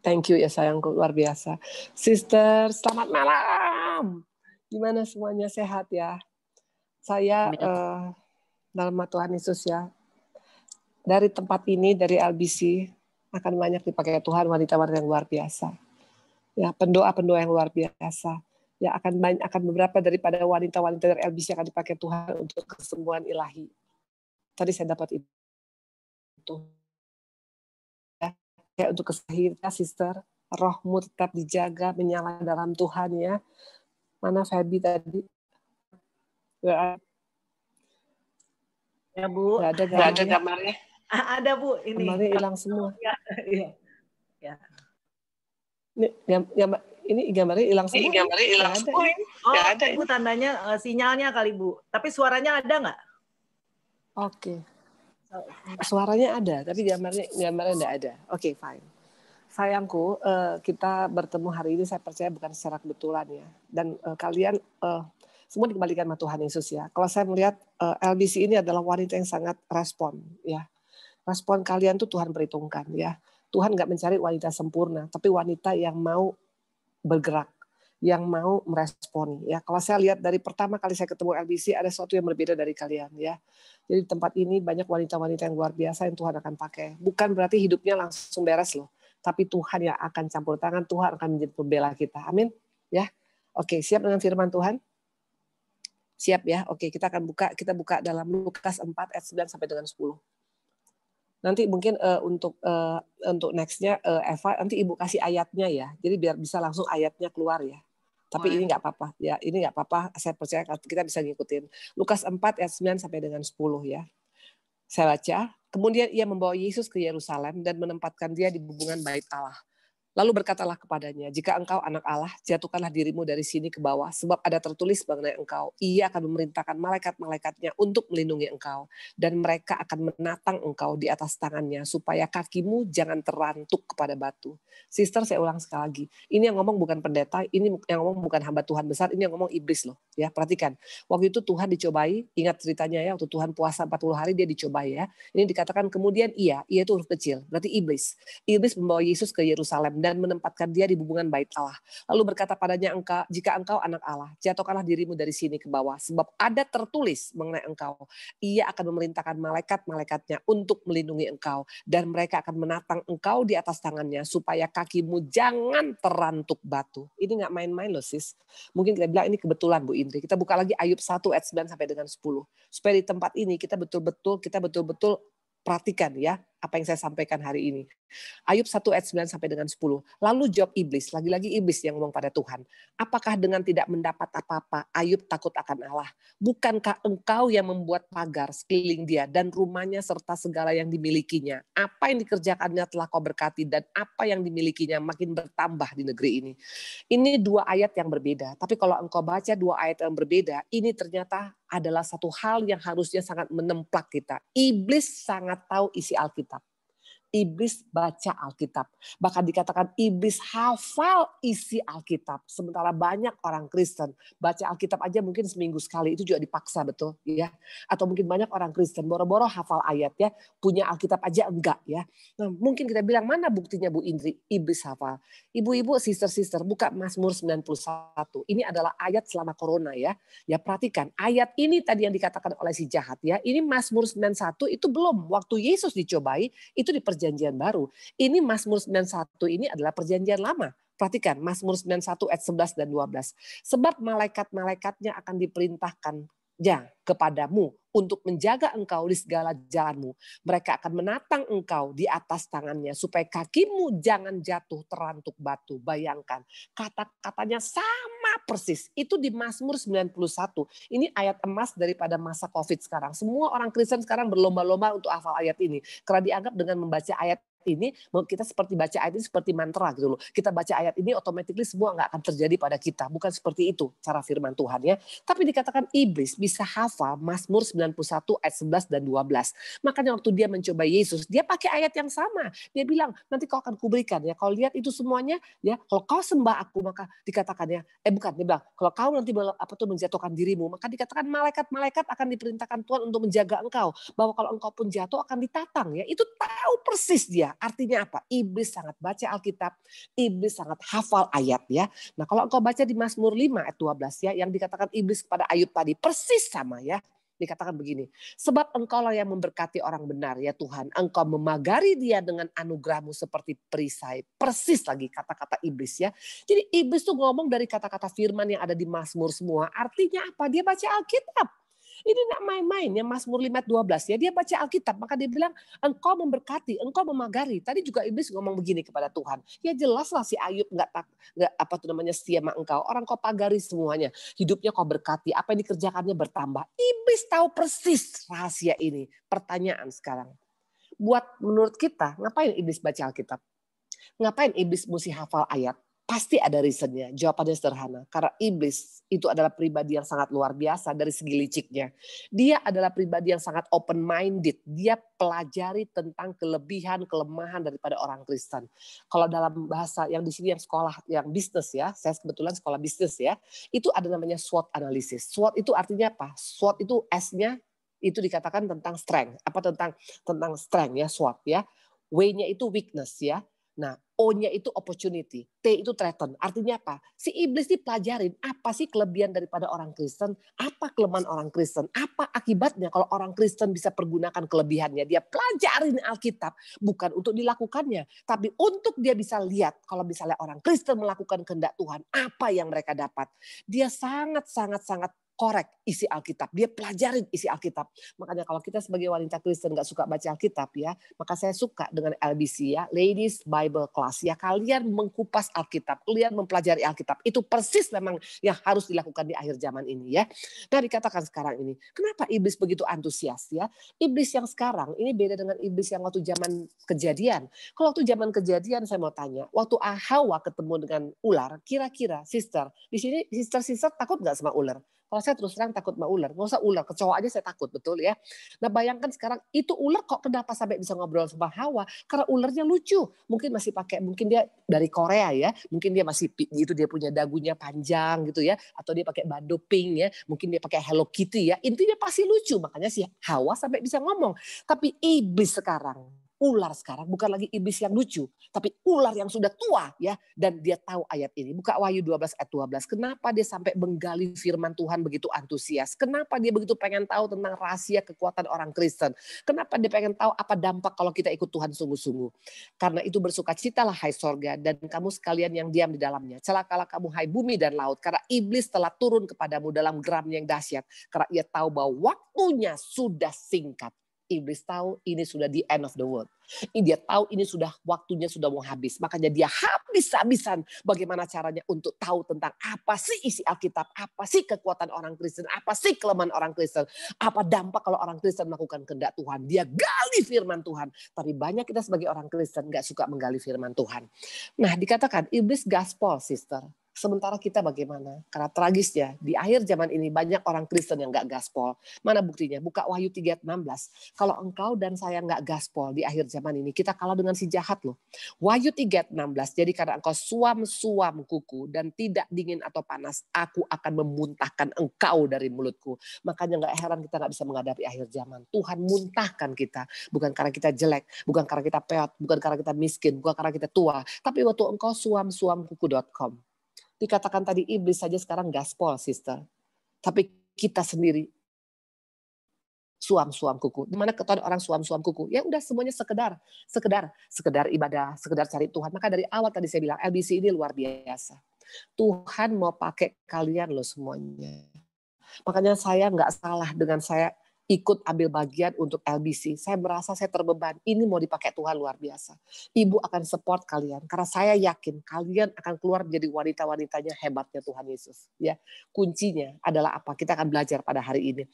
Thank you ya sayangku, luar biasa. Sister, selamat malam. Gimana semuanya, sehat ya? Saya dalam nama Tuhan Yesus ya, dari tempat ini, dari LBC, akan banyak dipakai Tuhan wanita-wanita yang luar biasa. Ya, pendoa-pendoa yang luar biasa. Ya, akan beberapa daripada wanita-wanita dari LBC akan dipakai Tuhan untuk kesembuhan ilahi. Tadi saya dapat itu. Ya, untuk kesahihan, sister, rohmu tetap dijaga, menyala dalam Tuhan ya. Mana Feby tadi? Ya Bu, nggak ada gambarnya. Ada Bu, ini. Gambarnya hilang semua. Ya. Ini gambarnya hilang semua. Ini gambarnya hilang semua. Oh, ada. Bu, tandanya sinyalnya kali Bu. Tapi suaranya ada nggak? Oke. Suaranya ada, tapi gambarnya nggak ada. Oke, fine. Sayangku, kita bertemu hari ini saya percaya bukan secara kebetulan ya. Dan kalian semua dikembalikan sama Tuhan Yesus ya. Kalau saya melihat LBC ini adalah wanita yang sangat respon ya. Respon kalian tuh Tuhan perhitungkan ya. Tuhan nggak mencari wanita sempurna, tapi wanita yang mau bergerak, yang mau meresponi ya. Kalau saya lihat dari pertama kali saya ketemu LBC ada sesuatu yang berbeda dari kalian ya. Jadi di tempat ini banyak wanita-wanita yang luar biasa yang Tuhan akan pakai. Bukan berarti hidupnya langsung beres loh, tapi Tuhan yang akan campur tangan, Tuhan akan menjadi pembela kita. Amin ya. Oke, siap dengan firman Tuhan? Siap ya. Oke, kita buka dalam Lukas 4 ayat 9 sampai dengan 10. Nanti mungkin untuk next-nya Eva nanti Ibu kasih ayatnya ya. Jadi biar bisa langsung ayatnya keluar ya. Tapi ini nggak apa-apa ya. Ini nggak apa-apa. Saya percaya kita bisa ngikutin. Lukas 4 ayat 9 sampai dengan 10 ya. Saya baca. Kemudian ia membawa Yesus ke Yerusalem dan menempatkan dia di hubungan bait Allah. Lalu berkatalah kepadanya, jika engkau anak Allah, jatuhkanlah dirimu dari sini ke bawah, sebab ada tertulis mengenai engkau, ia akan memerintahkan malaikat-malaikatnya untuk melindungi engkau, dan mereka akan menatang engkau di atas tangannya, supaya kakimu jangan terantuk kepada batu. Sister, saya ulang sekali lagi, ini yang ngomong bukan pendeta, ini yang ngomong bukan hamba Tuhan besar, ini yang ngomong iblis loh. Ya, perhatikan, waktu itu Tuhan dicobai, ingat ceritanya ya, waktu Tuhan puasa 40 hari dia dicobai ya. Ini dikatakan kemudian ia itu huruf kecil, berarti iblis. Iblis membawa Yesus ke Yerusalem dan menempatkan dia di hubungan bait Allah. Lalu berkata padanya, jika engkau anak Allah, jatuhkanlah dirimu dari sini ke bawah, sebab ada tertulis mengenai engkau, ia akan memerintahkan malaikat-malaikatnya untuk melindungi engkau, dan mereka akan menatang engkau di atas tangannya, supaya kakimu jangan terantuk batu. Ini nggak main-main loh sis. Mungkin kita bilang ini kebetulan Bu Indri. Kita buka lagi Ayub 1 ayat 9 sampai dengan 10. Supaya di tempat ini kita betul-betul perhatikan ya apa yang saya sampaikan hari ini. Ayub 1 ayat 9 sampai dengan 10. Lalu jawab iblis, lagi-lagi iblis yang ngomong pada Tuhan. Apakah dengan tidak mendapat apa-apa Ayub takut akan Allah? Bukankah engkau yang membuat pagar sekeliling dia dan rumahnya serta segala yang dimilikinya? Apa yang dikerjakannya telah kau berkati dan apa yang dimilikinya makin bertambah di negeri ini. Ini dua ayat yang berbeda. Tapi kalau engkau baca dua ayat yang berbeda, ini ternyata adalah satu hal yang harusnya sangat menemplak kita. Iblis sangat tahu isi Alkitab. Iblis baca Alkitab. Bahkan dikatakan iblis hafal isi Alkitab. Sementara banyak orang Kristen baca Alkitab aja mungkin seminggu sekali. Itu juga dipaksa, betul ya. Atau mungkin banyak orang Kristen boro-boro hafal ayat ya. Punya Alkitab aja enggak ya. Nah, mungkin kita bilang mana buktinya Bu Indri? Iblis hafal. Ibu-ibu, sister-sister, buka Mazmur 91. Ini adalah ayat selama corona ya. Ya perhatikan, ayat ini tadi yang dikatakan oleh si jahat ya. Ini Mazmur 91 itu belum. Waktu Yesus dicobai, itu di perjanjian baru. Ini Mazmur 91 ini adalah perjanjian lama. Perhatikan Mazmur 91 ayat 11 dan 12. Sebab malaikat-malaikatnya akan diperintahkan kepadamu untuk menjaga engkau di segala jalanmu. Mereka akan menatang engkau di atas tangannya supaya kakimu jangan jatuh terantuk batu. Bayangkan, kata-katanya sama persis. Itu di Mazmur 91. Ini ayat emas daripada masa Covid sekarang. Semua orang Kristen sekarang berlomba-lomba untuk hafal ayat ini. Karena dianggap dengan membaca ayat ini, kita seperti baca ayat ini seperti mantra gitu loh. Kita baca ayat ini otomatis semua nggak akan terjadi pada kita. Bukan seperti itu cara firman Tuhan ya. Tapi dikatakan iblis bisa hafal Mazmur 91 ayat 11 dan 12. Makanya waktu dia mencoba Yesus, dia pakai ayat yang sama. Dia bilang, nanti kau akan kuberikan ya. Kau lihat itu semuanya ya. Kalau kau sembah aku, maka dikatakan ya. Bukan, dia bilang, kalau kau nanti menjatuhkan dirimu, maka dikatakan malaikat-malaikat akan diperintahkan Tuhan untuk menjaga engkau. Bahwa kalau engkau pun jatuh akan ditatang ya. Itu tahu persis dia. Artinya apa? Iblis sangat baca Alkitab, iblis sangat hafal ayat ya. Nah, kalau engkau baca di Mazmur 5 ayat 12 ya, yang dikatakan iblis kepada Ayub tadi persis sama ya. Dikatakan begini, sebab engkaulah yang memberkati orang benar ya Tuhan. Engkau memagari dia dengan anugerahmu seperti perisai. Persis lagi kata-kata iblis ya. Jadi iblis tuh ngomong dari kata-kata firman yang ada di Mazmur semua. Artinya apa? Dia baca Alkitab. Ini enggak main-main ya, Mazmur 5 ayat 12 ya. Dia baca Alkitab, maka dia bilang engkau memberkati, engkau memagari. Tadi juga iblis ngomong begini kepada Tuhan. Ya jelaslah si Ayub enggak setia sama engkau. Orang kau pagari semuanya. Hidupnya kau berkati, apa yang dikerjakannya bertambah. Iblis tahu persis rahasia ini. Pertanyaan sekarang. Menurut kita, ngapain iblis baca Alkitab? Ngapain iblis mesti hafal ayat? Pasti ada reasonnya. Jawabannya sederhana. Karena iblis itu adalah pribadi yang sangat luar biasa dari segi liciknya. Dia adalah pribadi yang sangat open-minded. Dia pelajari tentang kelebihan, kelemahan daripada orang Kristen. Kalau dalam bahasa yang di sini yang sekolah, yang bisnis ya. Saya kebetulan sekolah bisnis ya. Itu ada namanya SWOT analysis. SWOT itu artinya apa? SWOT itu S-nya itu dikatakan tentang strength. Apa tentang strength ya, SWOT ya. W-nya itu weakness ya. Nah, O-nya itu opportunity, T itu threaten. Artinya apa? Si iblis dipelajarin apa sih kelebihan daripada orang Kristen, apa kelemahan orang Kristen, apa akibatnya kalau orang Kristen bisa pergunakan kelebihannya. Dia pelajarin Alkitab bukan untuk dilakukannya, tapi untuk dia bisa lihat kalau misalnya orang Kristen melakukan kehendak Tuhan, apa yang mereka dapat. Dia sangat korek isi Alkitab. Dia pelajarin isi Alkitab. Makanya kalau kita sebagai wanita Kristen gak suka baca Alkitab ya, maka saya suka dengan LBC ya, Ladies Bible Class ya. Kalian mengkupas Alkitab, kalian mempelajari Alkitab. Itu persis memang yang harus dilakukan di akhir zaman ini ya. Nah dikatakan sekarang ini, kenapa iblis begitu antusias ya? Iblis yang sekarang ini beda dengan iblis yang waktu zaman Kejadian. Kalau waktu zaman Kejadian saya mau tanya, waktu Hawa ketemu dengan ular, kira-kira sister, di sini sister takut gak sama ular? Kalau saya terus terang takut sama ular, nggak usah ular, kecoa aja saya takut, betul ya. Nah bayangkan sekarang itu ular kok kenapa sampai bisa ngobrol sama Hawa? Karena ularnya lucu, mungkin masih pakai, mungkin dia dari Korea ya, mungkin dia masih itu dia punya dagunya panjang gitu ya, atau dia pakai bando pink ya, mungkin dia pakai Hello Kitty ya, intinya pasti lucu, makanya si Hawa sampai bisa ngomong. Tapi iblis sekarang, ular sekarang bukan lagi iblis yang lucu, tapi ular yang sudah tua ya, dan dia tahu ayat ini. Buka Wahyu 12 ayat 12. Kenapa dia sampai menggali firman Tuhan begitu antusias? Kenapa dia begitu pengen tahu tentang rahasia kekuatan orang Kristen? Kenapa dia pengen tahu apa dampak kalau kita ikut Tuhan sungguh-sungguh? Karena itu bersukacitalah hai sorga dan kamu sekalian yang diam di dalamnya. Celakalah kamu hai bumi dan laut, karena iblis telah turun kepadamu dalam geramnya yang dahsyat, karena ia tahu bahwa waktunya sudah singkat. Iblis tahu ini sudah the end of the world. Dia tahu ini sudah waktunya sudah mau habis. Makanya dia habis-habisan bagaimana caranya untuk tahu tentang apa sih isi Alkitab, apa sih kekuatan orang Kristen, apa sih kelemahan orang Kristen, apa dampak kalau orang Kristen melakukan kehendak Tuhan. Dia gali firman Tuhan. Tapi banyak kita sebagai orang Kristen gak suka menggali firman Tuhan. Nah dikatakan iblis gaspol sister. Sementara kita bagaimana? Karena tragisnya, di akhir zaman ini banyak orang Kristen yang nggak gaspol. Mana buktinya? Buka Wahyu 3:16. Kalau engkau dan saya nggak gaspol di akhir zaman ini, kita kalah dengan si jahat loh. Wahyu 3:16. Jadi karena engkau suam-suam kuku dan tidak dingin atau panas, aku akan memuntahkan engkau dari mulutku. Makanya nggak heran kita nggak bisa menghadapi akhir zaman. Tuhan muntahkan kita. Bukan karena kita jelek, bukan karena kita peot, bukan karena kita miskin, bukan karena kita tua. Tapi waktu engkau suam-suamkuku.com. Dikatakan tadi iblis saja sekarang gaspol, sister. Tapi kita sendiri suam-suam kuku. Di mana ketahuan orang suam-suam kuku? Ya udah semuanya sekedar ibadah, sekedar cari Tuhan. Maka dari awal tadi saya bilang LBC ini luar biasa. Tuhan mau pakai kalian loh semuanya. Makanya saya nggak salah dengan saya ikut ambil bagian untuk LBC. Saya merasa saya terbeban. Ini mau dipakai Tuhan luar biasa. Ibu akan support kalian. Karena saya yakin kalian akan keluar menjadi wanita-wanitanya hebatnya Tuhan Yesus. Ya, kuncinya adalah apa? Kita akan belajar pada hari ini.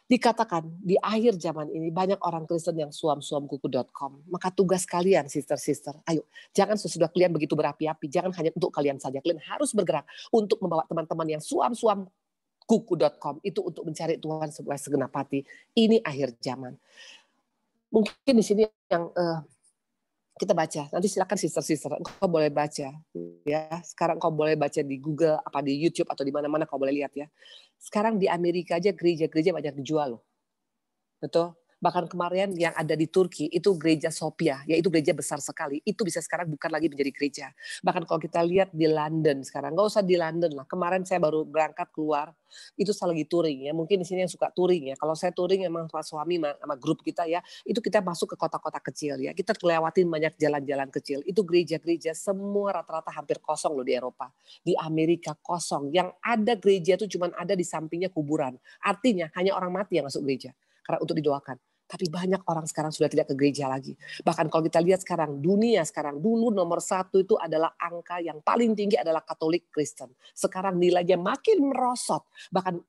Dikatakan di akhir zaman ini banyak orang Kristen yang suam-suamkuku.com. Maka tugas kalian, sister-sister, ayo. Jangan sesudah kalian begitu berapi-api. Jangan hanya untuk kalian saja. Kalian harus bergerak untuk membawa teman-teman yang suam-suam kuku.com itu untuk mencari Tuhan sebagai segenap hati. Ini akhir zaman. Mungkin di sini yang kita baca. Nanti silakan sister-sister, engkau boleh baca. Ya, sekarang engkau boleh baca di Google, apa di YouTube atau di mana-mana kau boleh lihat ya. Sekarang di Amerika aja gereja-gereja banyak dijual loh. Betul? Bahkan kemarin yang ada di Turki itu gereja Sofia, yaitu gereja besar sekali. Itu bisa sekarang bukan lagi menjadi gereja. Bahkan kalau kita lihat di London sekarang, nggak usah di London lah. Kemarin saya baru berangkat keluar, itu saya lagi touring ya. Mungkin di sini yang suka touring ya. Kalau saya touring emang suami sama grup kita ya, itu kita masuk ke kota-kota kecil ya. Kita lewatin banyak jalan-jalan kecil. Itu gereja-gereja semua rata-rata hampir kosong loh di Eropa. Di Amerika kosong. Yang ada gereja itu cuma ada di sampingnya kuburan. Artinya hanya orang mati yang masuk gereja karena untuk didoakan. Tapi banyak orang sekarang sudah tidak ke gereja lagi. Bahkan kalau kita lihat sekarang, dunia sekarang, dulu nomor 1 itu adalah angka yang paling tinggi adalah Katolik Kristen. Sekarang nilainya makin merosot. Bahkan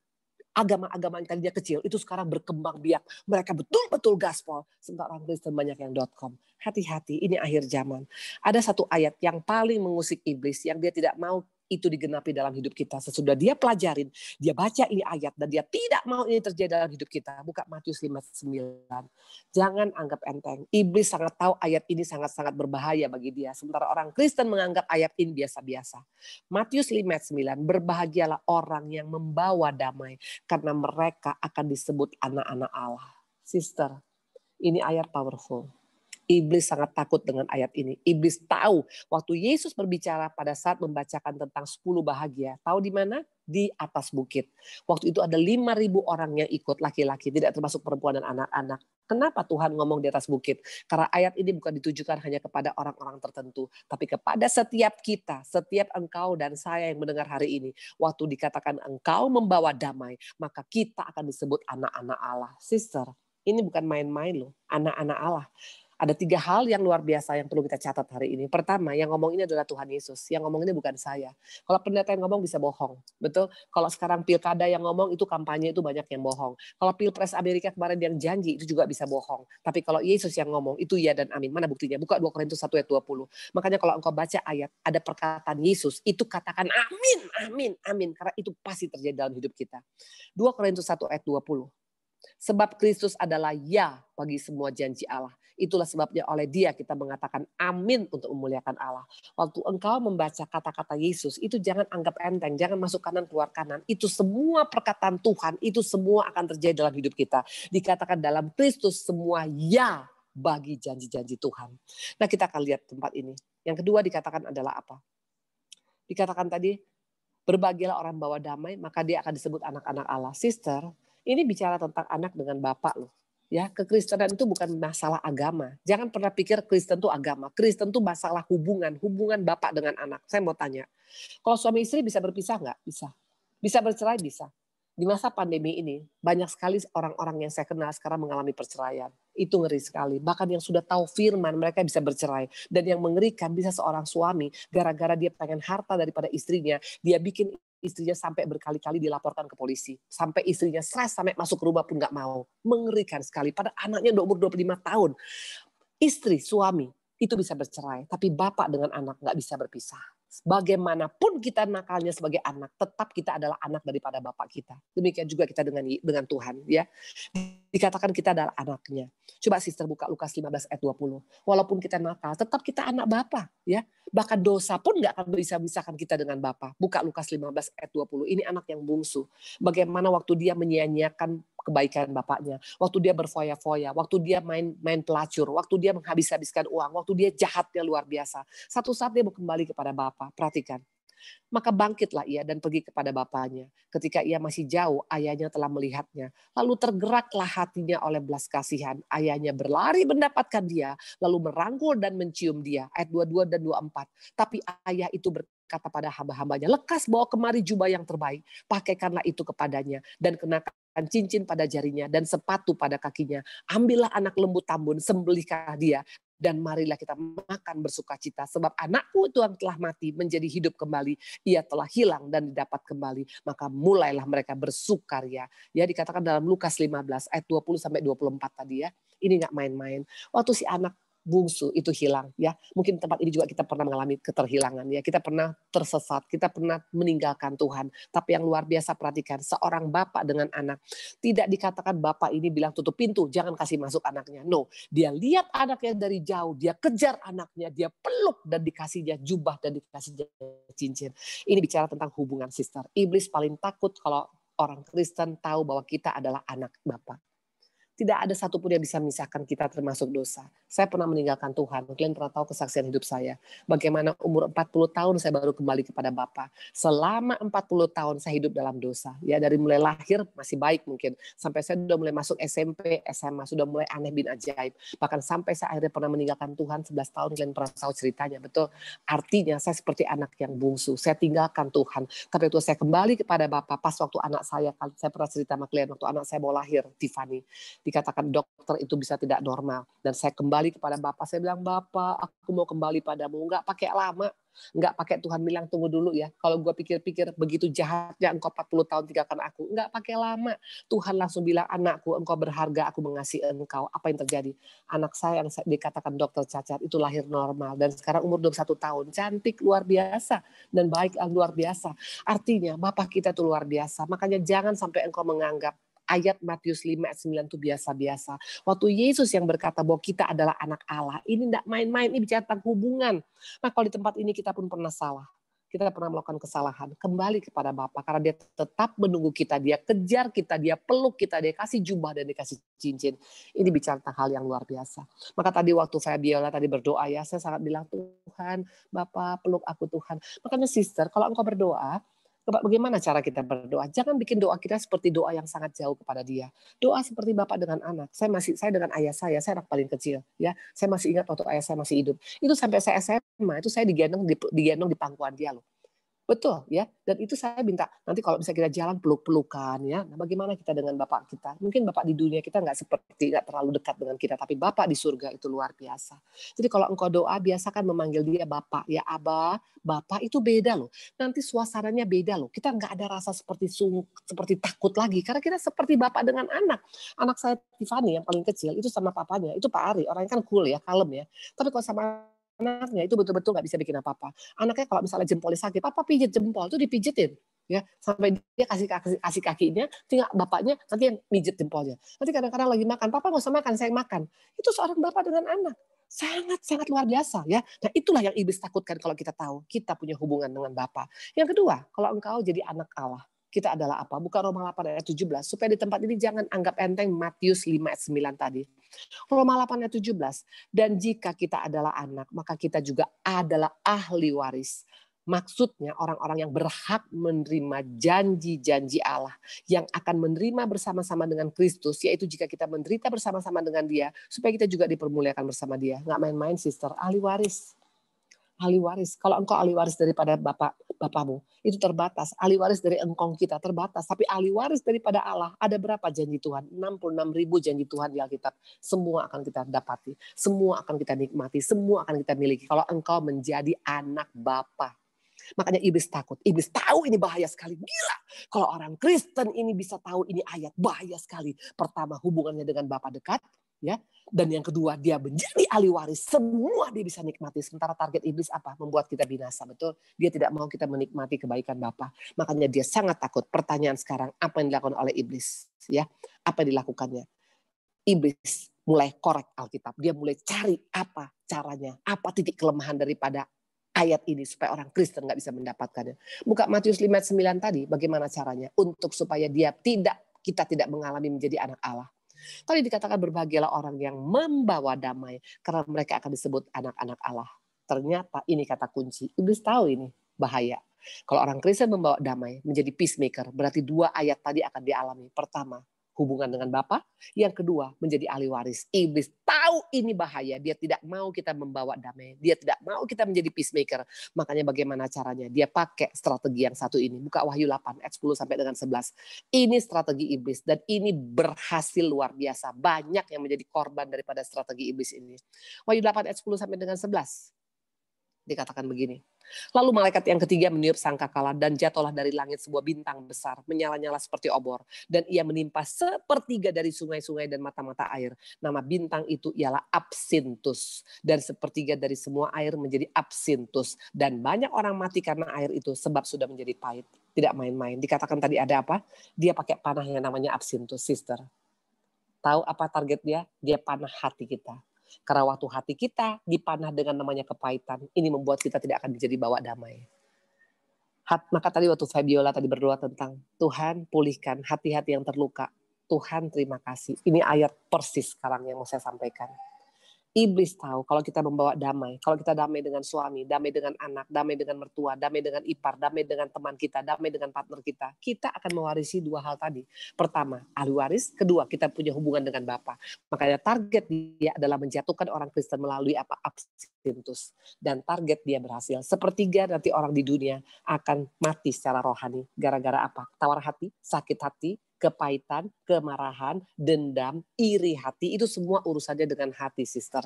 agama-agama yang tadinya kecil, itu sekarang berkembang biak. Mereka betul-betul gaspol. Sementara orang Kristen banyak yang .com. Hati-hati, ini akhir zaman. Ada satu ayat yang paling mengusik iblis, yang dia tidak mau itu digenapi dalam hidup kita. Sesudah dia pelajarin, dia baca ini ayat, dan dia tidak mau ini terjadi dalam hidup kita. Buka Matius 5:9. Jangan anggap enteng. Iblis sangat tahu ayat ini sangat-sangat berbahaya bagi dia. Sementara orang Kristen menganggap ayat ini biasa-biasa. Matius 5:9. Berbahagialah orang yang membawa damai, karena mereka akan disebut anak-anak Allah. Sister, ini ayat powerful. Iblis sangat takut dengan ayat ini. Iblis tahu waktu Yesus berbicara pada saat membacakan tentang 10 bahagia. Tahu di mana? Di atas bukit. Waktu itu ada 5.000 orang yang ikut, laki-laki, tidak termasuk perempuan dan anak-anak. Kenapa Tuhan ngomong di atas bukit? Karena ayat ini bukan ditujukan hanya kepada orang-orang tertentu, tapi kepada setiap kita, setiap engkau dan saya yang mendengar hari ini. Waktu dikatakan engkau membawa damai, maka kita akan disebut anak-anak Allah. Sister, ini bukan main-main loh, anak-anak Allah. Ada 3 hal yang luar biasa yang perlu kita catat hari ini. Pertama, yang ngomong ini adalah Tuhan Yesus. Yang ngomong ini bukan saya. Kalau pendeta yang ngomong bisa bohong. Betul? Kalau sekarang pilkada yang ngomong itu kampanye itu banyak yang bohong. Kalau pilpres Amerika kemarin yang janji itu juga bisa bohong. Tapi kalau Yesus yang ngomong itu ya dan amin. Mana buktinya? Buka 2 Korintus 1 ayat 20. Makanya kalau engkau baca ayat ada perkataan Yesus, itu katakan amin, amin, amin. Karena itu pasti terjadi dalam hidup kita. 2 Korintus 1 ayat 20. Sebab Kristus adalah ya bagi semua janji Allah. Itulah sebabnya oleh dia kita mengatakan amin untuk memuliakan Allah. Waktu engkau membaca kata-kata Yesus, itu jangan anggap enteng, jangan masuk kanan keluar kanan. Itu semua perkataan Tuhan, itu semua akan terjadi dalam hidup kita. Dikatakan dalam Kristus semua ya bagi janji-janji Tuhan. Nah, kita akan lihat tempat ini. Yang kedua dikatakan adalah apa? Dikatakan tadi, berbahagialah orang bawa damai, maka dia akan disebut anak-anak Allah. Sister, ini bicara tentang anak dengan bapak loh. Ya, kekristenan itu bukan masalah agama. Jangan pernah pikir Kristen itu agama. Kristen itu masalah hubungan bapak dengan anak. Saya mau tanya, kalau suami istri bisa berpisah nggak? Bisa. Bisa bercerai? Bisa. Di masa pandemi ini, banyak sekali orang-orang yang saya kenal sekarang mengalami perceraian. Itu ngeri sekali. Bahkan yang sudah tahu firman, mereka bisa bercerai. Dan yang mengerikan, bisa seorang suami, gara-gara dia pengen harta daripada istrinya, dia bikin istrinya sampai berkali-kali dilaporkan ke polisi. Sampai istrinya stres, sampai masuk ke rumah pun nggak mau. Mengerikan sekali. Pada anaknya umur 25 tahun. Istri, suami, itu bisa bercerai. Tapi bapak dengan anak nggak bisa berpisah. Bagaimanapun kita nakalnya sebagai anak, tetap kita adalah anak daripada Bapak kita. Demikian juga kita dengan Tuhan, ya. Dikatakan kita adalah anaknya. Coba sister buka Lukas 15 ayat 20. Walaupun kita nakal, tetap kita anak Bapa, ya. Bahkan dosa pun nggak akan bisa memisahkan kita dengan Bapa. Buka Lukas 15 ayat 20. Ini anak yang bungsu. Bagaimana waktu dia menyia-nyiakan kebaikan bapaknya, waktu dia berfoya-foya, waktu dia main pelacur, waktu dia menghabis-habiskan uang, waktu dia jahatnya luar biasa. Satu saat dia mau kembali kepada Bapa. Perhatikan. Maka bangkitlah ia dan pergi kepada bapaknya. Ketika ia masih jauh, ayahnya telah melihatnya. Lalu tergeraklah hatinya oleh belas kasihan. Ayahnya berlari mendapatkan dia, lalu merangkul dan mencium dia. Ayat 22 dan 24. Tapi ayah itu berkata pada hamba-hambanya, lekas bawa kemari jubah yang terbaik. Pakaikanlah itu kepadanya dan kenakan cincin pada jarinya dan sepatu pada kakinya. Ambillah anak lembu tambun, sembelihkah dia. Dan marilah kita makan bersukacita. Sebab anakku itu yang telah mati menjadi hidup kembali. Ia telah hilang dan didapat kembali. Maka mulailah mereka bersukaria. Ya, dikatakan dalam Lukas 15 ayat 20-24 tadi, ya. Ini nggak main-main. Waktu si anak bungsu itu hilang, ya. Mungkin tempat ini juga kita pernah mengalami keterhilangan, ya. Kita pernah tersesat, kita pernah meninggalkan Tuhan. Tapi yang luar biasa, perhatikan, seorang bapak dengan anak. Tidak dikatakan bapak ini bilang tutup pintu, jangan kasih masuk anaknya. No, dia lihat anaknya dari jauh, dia kejar anaknya, dia peluk dan dikasihnya jubah dan dikasihnya cincin. Ini bicara tentang hubungan, sister. Iblis paling takut kalau orang Kristen tahu bahwa kita adalah anak Bapa. Tidak ada satupun yang bisa memisahkan kita termasuk dosa. Saya pernah meninggalkan Tuhan. Kalian pernah tahu kesaksian hidup saya. Bagaimana umur 40 tahun saya baru kembali kepada Bapa. Selama 40 tahun saya hidup dalam dosa. Ya, dari mulai lahir masih baik mungkin. Sampai saya sudah mulai masuk SMP, SMA, sudah mulai aneh bin ajaib. Bahkan sampai saya akhirnya pernah meninggalkan Tuhan 11 tahun. Kalian pernah tahu ceritanya, betul. Artinya saya seperti anak yang bungsu. Saya tinggalkan Tuhan. Tapi itu saya kembali kepada Bapa pas waktu anak saya pernah cerita sama kalian waktu anak saya mau lahir, Tiffany. Dikatakan dokter itu bisa tidak normal. Dan saya kembali kepada Bapak, saya bilang, Bapak, aku mau kembali padamu. Enggak pakai lama, enggak pakai Tuhan bilang tunggu dulu ya. Kalau gue pikir-pikir begitu jahatnya engkau 40 tahun tinggalkan aku. Enggak pakai lama. Tuhan langsung bilang, anakku, engkau berharga, aku mengasihi engkau. Apa yang terjadi? Anak saya yang dikatakan dokter cacat itu lahir normal. Dan sekarang umur 21 tahun. Cantik, luar biasa. Dan baik, luar biasa. Artinya Bapak kita itu luar biasa. Makanya jangan sampai engkau menganggap ayat Matius 5 ayat 9 itu biasa-biasa. Waktu Yesus yang berkata bahwa kita adalah anak Allah, ini tidak main-main, ini bicara tentang hubungan. Nah, kalau di tempat ini kita pun pernah salah. Kita pernah melakukan kesalahan. Kembali kepada Bapa karena dia tetap menunggu kita, dia kejar kita, dia peluk kita, dia kasih jubah dan dikasih cincin. Ini bicara tentang hal yang luar biasa. Maka tadi waktu saya Biola tadi berdoa ya, saya sangat bilang, Tuhan, Bapa peluk aku Tuhan. Makanya sister, kalau engkau berdoa, bagaimana cara kita berdoa? Jangan bikin doa kita seperti doa yang sangat jauh kepada dia. Doa seperti bapak dengan anak. Saya dengan ayah saya anak paling kecil. Ya, saya masih ingat waktu ayah saya masih hidup. Itu sampai saya SMA, itu saya digendong di pangkuan dia loh. Betul ya, dan itu saya minta nanti kalau bisa kita jalan peluk-pelukan ya. Nah, bagaimana kita dengan Bapak kita? Mungkin Bapak di dunia kita nggak terlalu dekat dengan kita, tapi Bapak di surga itu luar biasa. Jadi kalau engkau doa biasakan memanggil dia Bapak ya, Aba, Bapak itu beda loh. Nanti suasananya beda loh. Kita nggak ada rasa seperti takut lagi karena kita seperti Bapak dengan anak. Anak saya Tiffany yang paling kecil itu sama papanya, itu Pak Ari, orangnya kan cool ya, kalem ya. Tapi kalau sama anaknya itu betul-betul nggak bisa bikin apa-apa. Anaknya kalau misalnya jempolnya sakit, papa pijit jempol, itu dipijitin, ya sampai dia kasih kakinya, tinggal bapaknya nanti yang pijit jempolnya. Nanti kadang-kadang lagi makan, papa nggak usah makan, saya makan. Itu seorang bapak dengan anak sangat luar biasa ya. Nah itulah yang iblis takutkan kalau kita tahu kita punya hubungan dengan Bapa. Yang kedua, kalau engkau jadi anak Allah, kita adalah apa? Buka Roma 8 ayat 17. Supaya di tempat ini jangan anggap enteng Matius 5 ayat 9 tadi. Roma 8 ayat 17. Dan jika kita adalah anak, maka kita juga adalah ahli waris. Maksudnya orang-orang yang berhak menerima janji-janji Allah. Yang akan menerima bersama-sama dengan Kristus. Yaitu jika kita menderita bersama-sama dengan dia. Supaya kita juga dipermuliakan bersama dia. Nggak main-main sister, ahli waris. Ahli waris. Kalau engkau ahli waris daripada bapamu, itu terbatas. Ahli waris dari engkong kita terbatas. Tapi ahli waris daripada Allah, ada berapa janji Tuhan? 66.000 janji Tuhan di Alkitab. Semua akan kita dapati. Semua akan kita nikmati. Semua akan kita miliki. Kalau engkau menjadi anak Bapa. Makanya iblis takut. Iblis tahu ini bahaya sekali. Gila. Kalau orang Kristen ini bisa tahu ini ayat bahaya sekali. Pertama, hubungannya dengan Bapa dekat. ya. Dan yang kedua, dia menjadi ahli waris. Semua dia bisa nikmati. Sementara target iblis apa? Membuat kita binasa. Betul? Dia tidak mau kita menikmati kebaikan Bapa. Makanya dia sangat takut. Pertanyaan sekarang, apa yang dilakukan oleh iblis? Ya, apa yang dilakukannya? Iblis mulai korek Alkitab. Dia mulai cari apa caranya, apa titik kelemahan daripada ayat ini supaya orang Kristen nggak bisa mendapatkannya. Buka Matius 5:9 tadi, bagaimana caranya? Untuk supaya kita tidak mengalami menjadi anak Allah. Tadi dikatakan berbahagialah orang yang membawa damai karena mereka akan disebut anak-anak Allah. Ternyata ini kata kunci. Iblis tahu ini bahaya. Kalau orang Kristen membawa damai, menjadi peacemaker, berarti 2 ayat tadi akan dialami. Pertama, hubungan dengan Bapa. Yang kedua, menjadi ahli waris. Iblis tahu ini bahaya. Dia tidak mau kita membawa damai. Dia tidak mau kita menjadi peacemaker. Makanya bagaimana caranya? Dia pakai strategi yang satu ini. Buka Wahyu 8 ayat 10 sampai dengan 11. Ini strategi iblis dan ini berhasil luar biasa. Banyak yang menjadi korban daripada strategi iblis ini. Wahyu 8 ayat 10 sampai dengan 11. Dikatakan begini. Lalu malaikat yang ketiga meniup sangkakala dan jatuhlah dari langit sebuah bintang besar, menyala-nyala seperti obor. Dan ia menimpa sepertiga dari sungai-sungai dan mata-mata air. Nama bintang itu ialah Absintus. Dan sepertiga dari semua air menjadi Absintus. Dan banyak orang mati karena air itu sebab sudah menjadi pahit. Tidak main-main. Dikatakan tadi ada apa? Dia pakai panah yang namanya Absintus, sister. Tahu apa target dia? Dia panah hati kita. Karena waktu hati kita dipanah dengan namanya kepahitan, ini membuat kita tidak akan menjadi bawa damai. Maka tadi waktu Fabiola tadi berdoa tentang Tuhan pulihkan hati-hati yang terluka. Tuhan terima kasih. Ini ayat persis sekarang yang mau saya sampaikan. Iblis tahu kalau kita membawa damai, kalau kita damai dengan suami, damai dengan anak, damai dengan mertua, damai dengan ipar, damai dengan teman kita, damai dengan partner kita akan mewarisi 2 hal tadi. Pertama, ahli waris. Kedua, kita punya hubungan dengan Bapa. Makanya target dia adalah menjatuhkan orang Kristen melalui apa? Absintus. Dan target dia berhasil. Sepertiga nanti orang di dunia akan mati secara rohani. Gara-gara apa? Tawar hati, sakit hati, kepahitan, kemarahan, dendam, iri hati, itu semua urusannya dengan hati, sister.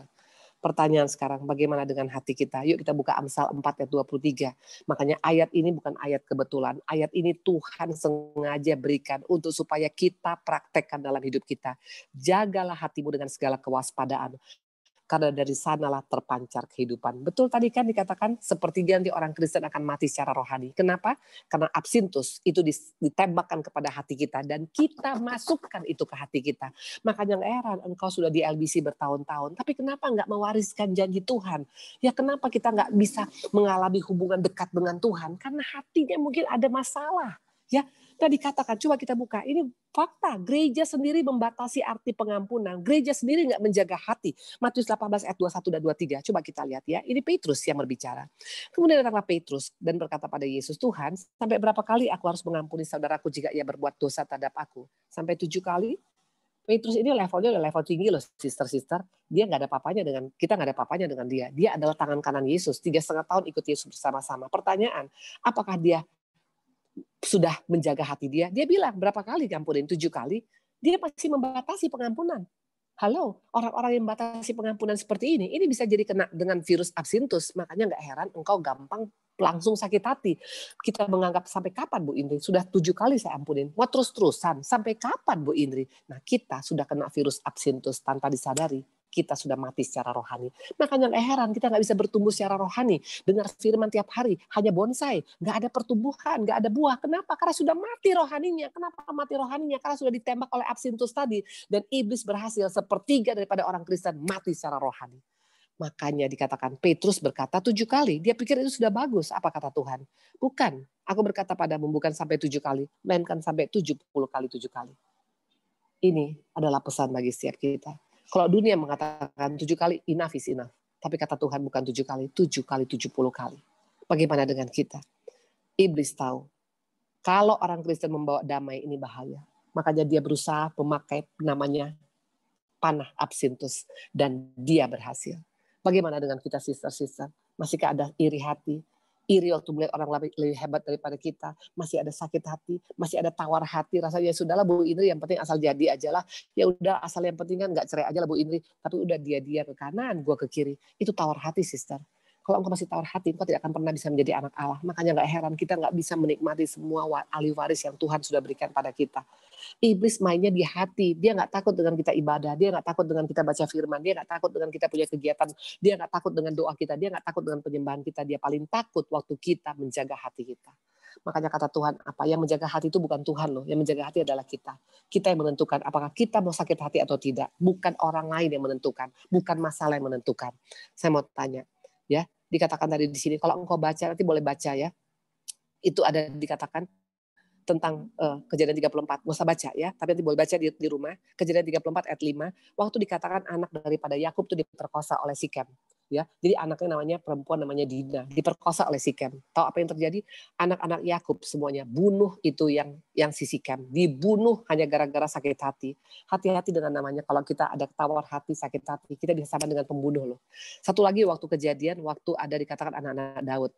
Pertanyaan sekarang, bagaimana dengan hati kita? Yuk kita buka Amsal 4 ayat 23. Makanya ayat ini bukan ayat kebetulan. Ayat ini Tuhan sengaja berikan untuk supaya kita praktekkan dalam hidup kita. Jagalah hatimu dengan segala kewaspadaan. Karena dari sanalah terpancar kehidupan. Betul tadi kan dikatakan sepertiga nanti orang Kristen akan mati secara rohani. Kenapa? Karena Absintus itu ditembakkan kepada hati kita dan kita masukkan itu ke hati kita. Makanya heran engkau sudah di LBC bertahun-tahun, tapi kenapa nggak mewariskan janji Tuhan? Ya kenapa kita nggak bisa mengalami hubungan dekat dengan Tuhan? Karena hatinya mungkin ada masalah. Ya, tadi katakan, coba kita buka. Ini fakta, gereja sendiri membatasi arti pengampunan. Gereja sendiri nggak menjaga hati. Matius 18 ayat 21 dan 23. Coba kita lihat ya. Ini Petrus yang berbicara. Kemudian datanglah Petrus dan berkata pada Yesus, Tuhan, sampai berapa kali aku harus mengampuni saudaraku jika ia berbuat dosa terhadap aku? Sampai 7 kali? Petrus ini levelnya udah level tinggi loh, sister-sister. Dia nggak ada papanya dengan kita, nggak ada papanya dengan dia. Dia adalah tangan kanan Yesus. 3,5 tahun ikut Yesus bersama-sama. Pertanyaan, apakah dia sudah menjaga hati dia? Dia bilang berapa kali diampunin? 7 kali. Dia masih membatasi pengampunan. Halo, orang-orang yang membatasi pengampunan seperti ini bisa jadi kena dengan virus Absintus. Makanya nggak heran engkau gampang langsung sakit hati. Kita menganggap sampai kapan Bu Indri? Sudah 7 kali saya ampunin. Wah terus-terusan. Sampai kapan Bu Indri? Nah kita sudah kena virus Absintus tanpa disadari. Kita sudah mati secara rohani. Makanya nggak heran kita nggak bisa bertumbuh secara rohani. Dengar firman tiap hari, hanya bonsai. Nggak ada pertumbuhan, nggak ada buah. Kenapa? Karena sudah mati rohaninya. Kenapa mati rohaninya? Karena sudah ditembak oleh Absintus tadi. Dan iblis berhasil sepertiga daripada orang Kristen mati secara rohani. Makanya dikatakan Petrus berkata 7 kali. Dia pikir itu sudah bagus. Apa kata Tuhan? Bukan. Aku berkata padamu bukan sampai 7 kali. Melainkan sampai 70 kali 7 kali. Ini adalah pesan bagi setiap kita. Kalau dunia mengatakan 7 kali, enough is enough. Tapi kata Tuhan bukan 7 kali, 7 kali 70 kali. Bagaimana dengan kita? Iblis tahu. Kalau orang Kristen membawa damai ini bahaya. Makanya dia berusaha memakai namanya panah Absintus. Dan dia berhasil. Bagaimana dengan kita sister-sister? Masihkah ada iri hati? Iri waktu melihat orang lebih hebat daripada kita, masih ada sakit hati, masih ada tawar hati, rasanya sudahlah Bu Indri, yang penting asal jadi aja lah, ya udah asal yang penting kan nggak cerai aja lah Bu Indri, tapi udah dia ke kanan, gua ke kiri, itu tawar hati sister. Kalau engkau masih tawar hati, engkau tidak akan pernah bisa menjadi anak Allah. Makanya nggak heran kita nggak bisa menikmati semua ahli waris yang Tuhan sudah berikan pada kita. Iblis mainnya di hati. Dia nggak takut dengan kita ibadah. Dia nggak takut dengan kita baca firman. Dia nggak takut dengan kita punya kegiatan. Dia nggak takut dengan doa kita. Dia nggak takut dengan penyembahan kita. Dia paling takut waktu kita menjaga hati kita. Makanya kata Tuhan, apa yang menjaga hati itu bukan Tuhan loh. Yang menjaga hati adalah kita. Kita yang menentukan apakah kita mau sakit hati atau tidak. Bukan orang lain yang menentukan. Bukan masalah yang menentukan. Saya mau tanya, ya, dikatakan tadi di sini, kalau engkau baca, nanti boleh baca ya. Itu ada dikatakan tentang Kejadian 34. Nggak usah baca ya, tapi nanti boleh baca di rumah. Kejadian 34 ayat 5. Waktu dikatakan anak daripada Yakub itu diperkosa oleh Sikem. Ya, jadi anaknya namanya perempuan namanya Dina, diperkosa oleh Sikem. Tahu apa yang terjadi? Anak-anak Yakub semuanya bunuh itu yang si Sikem, dibunuh hanya gara-gara sakit hati. Hati-hati dengan namanya, kalau kita ada tawar hati, sakit hati, kita bisa sama dengan pembunuh loh. Satu lagi waktu Kejadian, waktu ada dikatakan anak-anak Daud.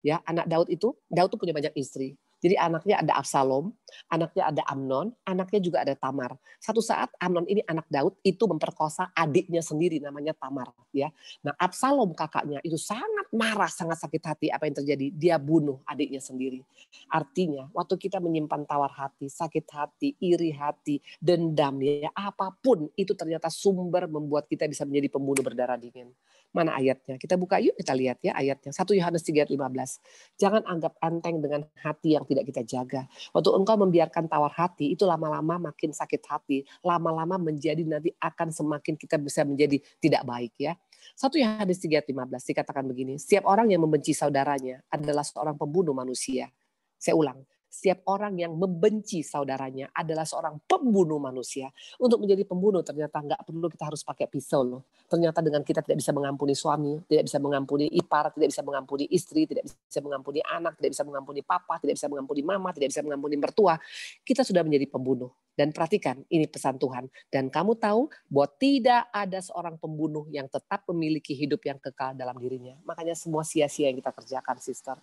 Ya, anak Daud tuh punya banyak istri. Jadi anaknya ada Absalom, anaknya ada Amnon, anaknya juga ada Tamar. Satu saat Amnon ini anak Daud itu memperkosa adiknya sendiri namanya Tamar, ya. Nah, Absalom kakaknya itu sangat marah, sangat sakit hati. Apa yang terjadi? Dia bunuh adiknya sendiri. Artinya, waktu kita menyimpan tawar hati, sakit hati, iri hati, dendam, ya, apapun itu ternyata sumber membuat kita bisa menjadi pembunuh berdarah dingin. Mana ayatnya? Kita buka yuk, kita lihat ya ayatnya. 1 Yohanes 3:15. Jangan anggap enteng dengan hati yang tidak kita jaga. Waktu engkau membiarkan tawar hati, itu lama-lama makin sakit hati. Lama-lama menjadi nanti akan semakin kita bisa menjadi tidak baik ya. 1 Yohanes 3:15 dikatakan begini. Setiap orang yang membenci saudaranya adalah seorang pembunuh manusia. Saya ulang. Setiap orang yang membenci saudaranya adalah seorang pembunuh manusia. Untuk menjadi pembunuh ternyata nggak perlu kita harus pakai pisau loh. Ternyata dengan kita tidak bisa mengampuni suami, tidak bisa mengampuni ipar, tidak bisa mengampuni istri, tidak bisa mengampuni anak, tidak bisa mengampuni papa, tidak bisa mengampuni mama, tidak bisa mengampuni mertua. Kita sudah menjadi pembunuh. Dan perhatikan, ini pesan Tuhan. Dan kamu tahu bahwa tidak ada seorang pembunuh yang tetap memiliki hidup yang kekal dalam dirinya. Makanya semua sia-sia yang kita kerjakan, sister.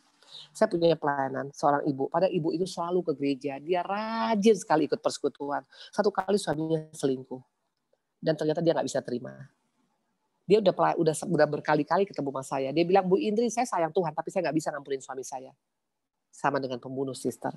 Saya punya pelayanan seorang ibu. Pada ibu itu selalu ke gereja. Dia rajin sekali ikut persekutuan. Satu kali suaminya selingkuh. Dan ternyata dia nggak bisa terima. Dia udah berkali-kali ketemu sama saya. Dia bilang, Bu Indri, saya sayang Tuhan, tapi saya nggak bisa ngampunin suami saya. Sama dengan pembunuh, sister.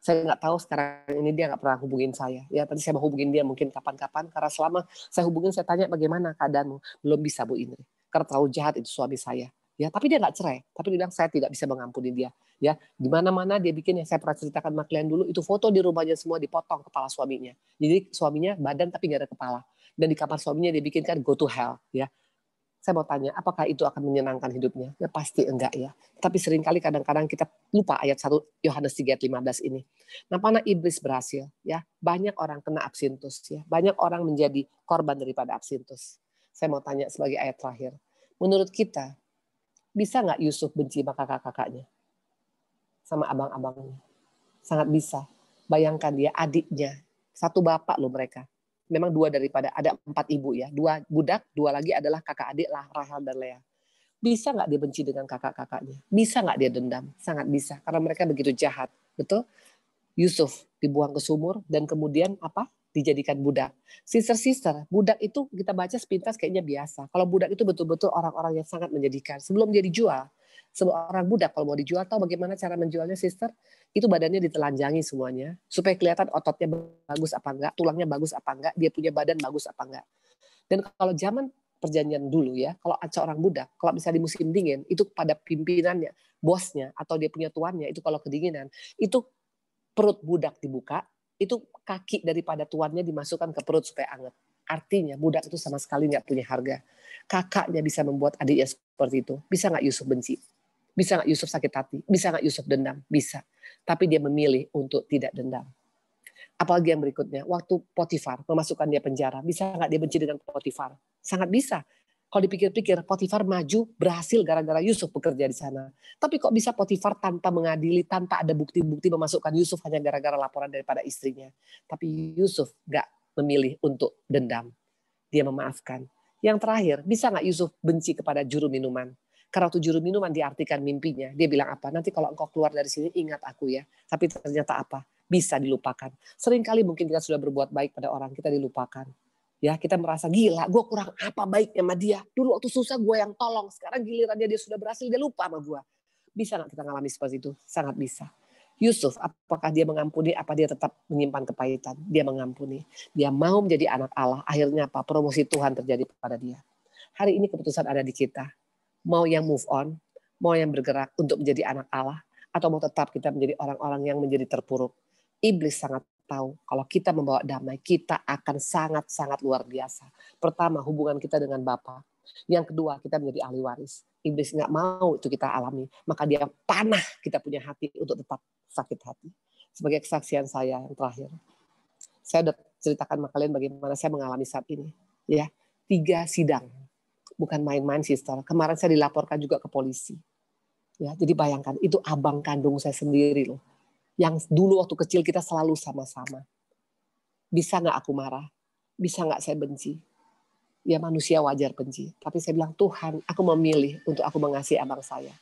Saya nggak tahu sekarang ini dia nggak pernah hubungin saya. Ya, tadi saya mau hubungin dia mungkin kapan-kapan. Karena selama saya hubungin, saya tanya bagaimana keadaanmu. Belum bisa, Bu Indri. Karena terlalu jahat itu suami saya. Ya, tapi dia nggak cerai. Tapi dia bilang saya tidak bisa mengampuni dia. Ya, di mana-mana dia bikin yang saya pernah ceritakan sama klien dulu itu foto di rumahnya semua dipotong kepala suaminya. Jadi suaminya badan tapi nggak ada kepala. Dan di kamar suaminya dia bikinkan go to hell. Ya, saya mau tanya, apakah itu akan menyenangkan hidupnya? Ya pasti enggak ya. Tapi seringkali kadang-kadang kita lupa ayat 1 Yohanes 3:15 ini. Nah, mana iblis berhasil? Ya, banyak orang kena absintus. Ya, banyak orang menjadi korban daripada absintus. Saya mau tanya sebagai ayat terakhir. Menurut kita, bisa nggak Yusuf benci sama kakak-kakaknya? Sama abang-abangnya? Sangat bisa. Bayangkan dia adiknya. Satu bapak loh mereka. Memang dua daripada, ada 4 ibu ya. 2 budak, 2 lagi adalah kakak adik lah, Rahel dan Lea. Bisa nggak dia benci dengan kakak-kakaknya? Bisa nggak dia dendam? Sangat bisa. Karena mereka begitu jahat. Betul? Yusuf dibuang ke sumur dan kemudian apa? Dijadikan budak. Sister-sister, budak itu kita baca sepintas kayaknya biasa. Kalau budak itu betul-betul orang-orang yang sangat menyedihkan. Sebelum dia dijual, seorang budak kalau mau dijual, tahu bagaimana cara menjualnya, sister? Itu badannya ditelanjangi semuanya, supaya kelihatan ototnya bagus apa enggak, tulangnya bagus apa enggak, dia punya badan bagus apa enggak. Dan kalau zaman perjanjian dulu ya, kalau seorang budak, kalau misalnya di musim dingin, itu pada pimpinannya, bosnya, atau dia punya tuannya, itu kalau kedinginan, itu perut budak dibuka, itu kaki daripada tuannya dimasukkan ke perut supaya hangat. Artinya budak itu sama sekali nggak punya harga. Kakaknya bisa membuat adiknya seperti itu. Bisa nggak Yusuf benci? Bisa nggak Yusuf sakit hati? Bisa nggak Yusuf dendam? Bisa. Tapi dia memilih untuk tidak dendam. Apalagi yang berikutnya, waktu Potifar memasukkan dia penjara, bisa nggak dia benci dengan Potifar? Sangat bisa. Kalau dipikir-pikir, Potifar maju berhasil gara-gara Yusuf bekerja di sana. Tapi kok bisa Potifar tanpa mengadili, tanpa ada bukti-bukti memasukkan Yusuf hanya gara-gara laporan daripada istrinya. Tapi Yusuf nggak memilih untuk dendam. Dia memaafkan. Yang terakhir, bisa nggak Yusuf benci kepada juru minuman? Karena waktu juru minuman diartikan mimpinya. Dia bilang apa? Nanti kalau engkau keluar dari sini ingat aku ya. Tapi ternyata apa? Bisa dilupakan. Seringkali mungkin kita sudah berbuat baik pada orang, kita dilupakan. Ya, kita merasa gila, gue kurang apa baiknya sama dia. Dulu waktu susah gue yang tolong, sekarang giliran dia sudah berhasil, dia lupa sama gue. Bisa nggak kita ngalami seperti itu? Sangat bisa. Yusuf, apakah dia mengampuni? Apa dia tetap menyimpan kepahitan? Dia mengampuni. Dia mau menjadi anak Allah. Akhirnya apa? Promosi Tuhan terjadi pada dia. Hari ini keputusan ada di kita. Mau yang move on, mau yang bergerak untuk menjadi anak Allah, atau mau tetap kita menjadi orang-orang yang menjadi terpuruk. Iblis sangat tahu kalau kita membawa damai, kita akan sangat-sangat luar biasa. Pertama, hubungan kita dengan Bapa. Yang kedua, kita menjadi ahli waris. Iblis nggak mau itu kita alami. Maka dia panah kita punya hati untuk tetap sakit hati. Sebagai kesaksian saya yang terakhir. Saya udah ceritakan sama kalian bagaimana saya mengalami saat ini. Ya, 3 sidang. Bukan main-main, sister. Kemarin saya dilaporkan juga ke polisi. Ya, jadi bayangkan, itu abang kandung saya sendiri loh. Yang dulu waktu kecil kita selalu sama-sama. Bisa nggak aku marah? Bisa nggak saya benci? Ya manusia wajar benci. Tapi saya bilang, Tuhan, aku memilih untuk aku mengasihi abang saya.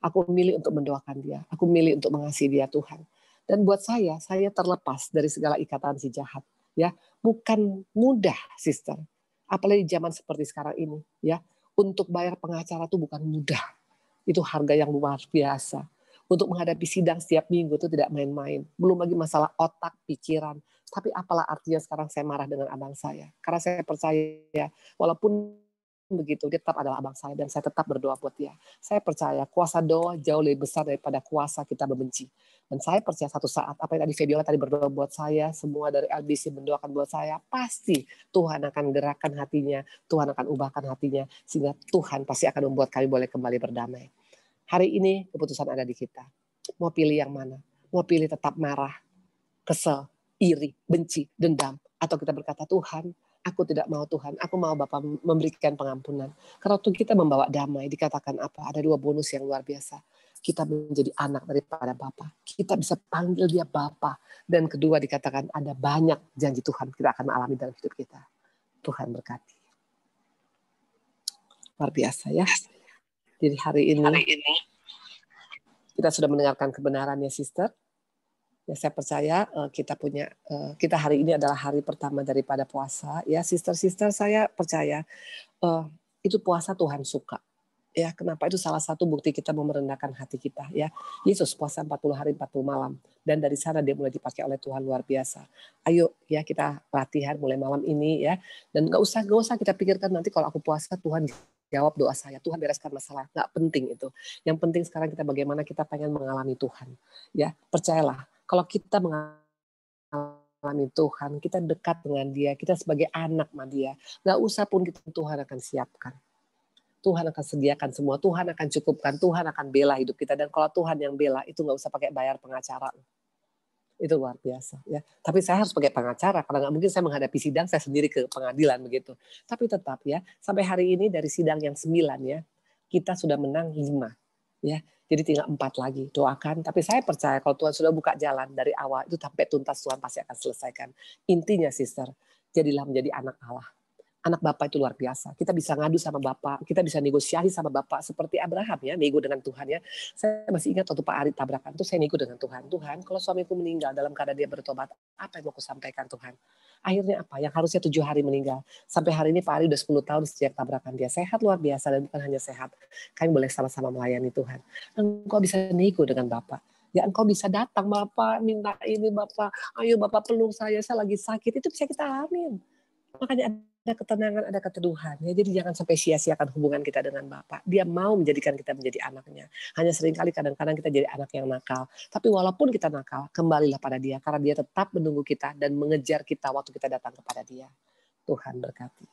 Aku memilih untuk mendoakan dia. Aku memilih untuk mengasihi dia, Tuhan. Dan buat saya terlepas dari segala ikatan si jahat. Ya, bukan mudah, sister. Apalagi zaman seperti sekarang ini. Ya, untuk bayar pengacara itu bukan mudah. Itu harga yang luar biasa. Untuk menghadapi sidang setiap minggu itu tidak main-main. Belum lagi masalah otak, pikiran. Tapi apalah artinya sekarang saya marah dengan abang saya. Karena saya percaya, walaupun begitu, dia tetap adalah abang saya. Dan saya tetap berdoa buat dia. Saya percaya kuasa doa jauh lebih besar daripada kuasa kita membenci. Dan saya percaya satu saat, apa yang tadi Fabiola tadi berdoa buat saya, semua dari LBC mendoakan buat saya, pasti Tuhan akan gerakkan hatinya, Tuhan akan ubahkan hatinya, sehingga Tuhan pasti akan membuat kami boleh kembali berdamai. Hari ini keputusan ada di kita. Mau pilih yang mana? Mau pilih tetap marah, kesel, iri, benci, dendam. Atau kita berkata, Tuhan, aku tidak mau Tuhan. Aku mau Bapa memberikan pengampunan. Karena waktu kita membawa damai, dikatakan apa? Ada 2 bonus yang luar biasa. Kita menjadi anak daripada Bapa. Kita bisa panggil dia Bapa. Dan kedua dikatakan ada banyak janji Tuhan kita akan alami dalam hidup kita. Tuhan berkati. Luar biasa ya. Jadi hari ini kita sudah mendengarkan kebenaran ya, sister. Ya, saya percaya kita hari ini adalah hari pertama daripada puasa. Ya, sister-sister, saya percaya itu puasa Tuhan suka. Ya, kenapa? Itu salah satu bukti kita mau merendahkan hati kita. Ya, Yesus puasa 40 hari 40 malam. Dan dari sana dia mulai dipakai oleh Tuhan luar biasa. Ayo ya kita latihan mulai malam ini ya. Dan nggak usah kita pikirkan nanti kalau aku puasa Tuhan jawab doa saya, Tuhan bereskan masalah. Nggak penting itu. Yang penting sekarang kita bagaimana kita pengen mengalami Tuhan. Ya, percayalah. Kalau kita mengalami Tuhan, kita dekat dengan dia, kita sebagai anak sama dia. Nggak usah pun kita, Tuhan akan siapkan. Tuhan akan sediakan semua. Tuhan akan cukupkan. Tuhan akan bela hidup kita. Dan kalau Tuhan yang bela, itu nggak usah pakai bayar pengacara. Itu luar biasa ya. Tapi saya harus pakai pengacara karena nggak mungkin saya menghadapi sidang saya sendiri ke pengadilan begitu. Tapi tetap ya, sampai hari ini dari sidang yang 9 ya, kita sudah menang 5 ya. Jadi tinggal 4 lagi. Doakan, tapi saya percaya kalau Tuhan sudah buka jalan dari awal itu sampai tuntas Tuhan pasti akan selesaikan. Intinya sister, jadilah menjadi anak Allah. Anak Bapak itu luar biasa. Kita bisa ngadu sama Bapak, kita bisa negosiasi sama Bapak seperti Abraham ya, nego dengan Tuhan ya. Saya masih ingat waktu Pak Ari tabrakan itu saya nego dengan Tuhan. Tuhan, kalau suamiku meninggal dalam keadaan dia bertobat, apa yang mau aku sampaikan Tuhan? Akhirnya apa? Yang harusnya 7 hari meninggal. Sampai hari ini Pak Ari udah 10 tahun sejak tabrakan dia. Sehat luar biasa dan bukan hanya sehat. Kami boleh sama-sama melayani Tuhan. Engkau bisa nego dengan Bapak. Ya engkau bisa datang Bapak, minta ini Bapak, ayo Bapak peluk saya lagi sakit. Itu bisa kita alamin. Makanya ada ketenangan, ada keteduhan. Ya, jadi jangan sampai sia-siakan hubungan kita dengan Bapak. Dia mau menjadikan kita menjadi anaknya. Hanya seringkali kadang-kadang kita jadi anak yang nakal. Tapi walaupun kita nakal, kembalilah pada dia. Karena dia tetap menunggu kita dan mengejar kita waktu kita datang kepada dia. Tuhan berkati.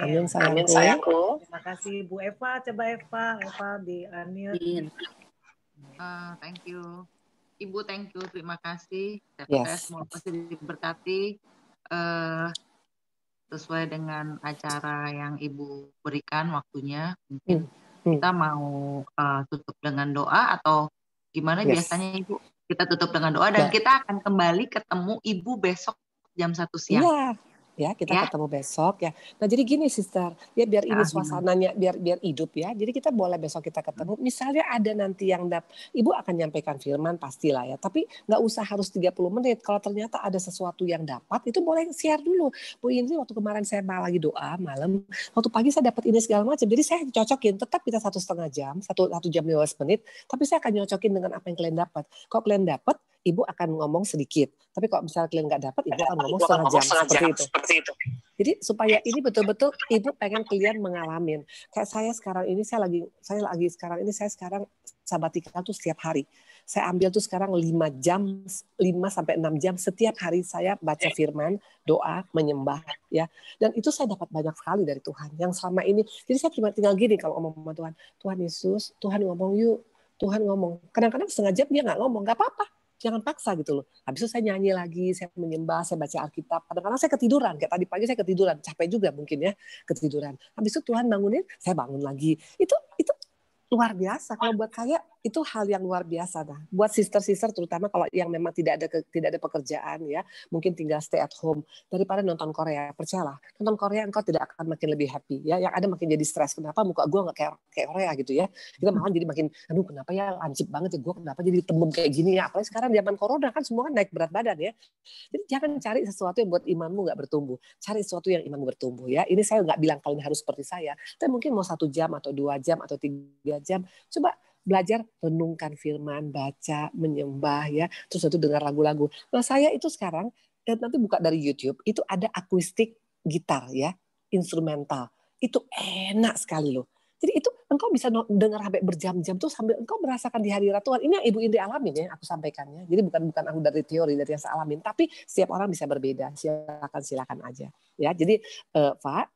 Amin sayangku. Terima kasih Bu Eva. Coba Eva di unmute. Thank you. Ibu, thank you, terima kasih. Yes. Semoga masih diberkati sesuai dengan acara yang Ibu berikan waktunya. Mungkin kita mau tutup dengan doa atau gimana biasanya Ibu? Kita tutup dengan doa dan kita akan kembali ketemu Ibu besok jam 1 siang. Ya, kita ketemu besok ya. Nah, jadi gini sister, ya biar ini suasananya biar hidup ya. Jadi kita boleh besok kita ketemu. Misalnya ada nanti yang Ibu akan nyampaikan firman pastilah ya. Tapi nggak usah harus 30 menit. Kalau ternyata ada sesuatu yang dapat, itu boleh share dulu. Bu Indri waktu kemarin saya lagi doa malam, waktu pagi saya dapat ini segala macam. Jadi saya cocokin, tetap kita 1,5 jam, 1 jam 15 menit. Tapi saya akan nyocokin dengan apa yang kalian dapat. Kalau kalian dapat, Ibu akan ngomong sedikit. Tapi kalau misalnya kalian nggak dapat, Ibu akan ngomong setengah jam seperti itu. Jadi supaya ini betul-betul Ibu pengen kalian mengalamin. Kayak saya sekarang ini saya sekarang sabatikal tuh setiap hari. Saya ambil tuh sekarang 5 sampai 6 jam setiap hari saya baca firman, doa, menyembah ya. Dan itu saya dapat banyak sekali dari Tuhan. Yang selama ini, jadi saya cuma tinggal gini kalau ngomong sama Tuhan. Tuhan Yesus, Tuhan ngomong yuk. Tuhan ngomong. Kadang-kadang setengah jam dia nggak ngomong, nggak apa-apa. Jangan paksa gitu loh. Habis itu saya nyanyi lagi, saya menyembah, saya baca Alkitab. Kadang-kadang saya ketiduran. Kayak tadi pagi saya ketiduran. Capek juga mungkin ya, ketiduran. Habis itu Tuhan bangunin, saya bangun lagi. Itu luar biasa. Kalau buat saya itu hal yang luar biasa. Nah, buat sister-sister terutama kalau yang memang tidak ada pekerjaan ya, mungkin tinggal stay at home daripada nonton Korea. Percayalah, nonton Korea engkau tidak akan makin lebih happy ya. Yang ada makin jadi stres. Kenapa muka gue nggak kayak Korea gitu ya? Kita malah jadi makin, aduh kenapa ya lancip banget ya gue, kenapa jadi tembem kayak gini ya? Apalagi sekarang zaman corona kan semua kan naik berat badan ya. Jadi jangan cari sesuatu yang buat imanmu nggak bertumbuh. Cari sesuatu yang imanmu bertumbuh ya. Ini saya nggak bilang kalian harus seperti saya. Tapi mungkin mau 1 jam atau 2 jam atau 3 jam. Coba belajar renungkan firman, baca, menyembah ya. Terus itu dengar lagu-lagu. Nah saya itu sekarang nanti buka dari YouTube itu ada akustik gitar ya, instrumental. Itu enak sekali loh. Jadi itu engkau bisa dengar sampai berjam-jam tuh sambil engkau merasakan di hadirat Tuhan. Ini yang Ibu Indri alamin ya, aku sampaikannya. Jadi bukan aku dari teori, dari yang saya alamin. Tapi setiap orang bisa berbeda. Silakan aja. Ya, jadi Pak,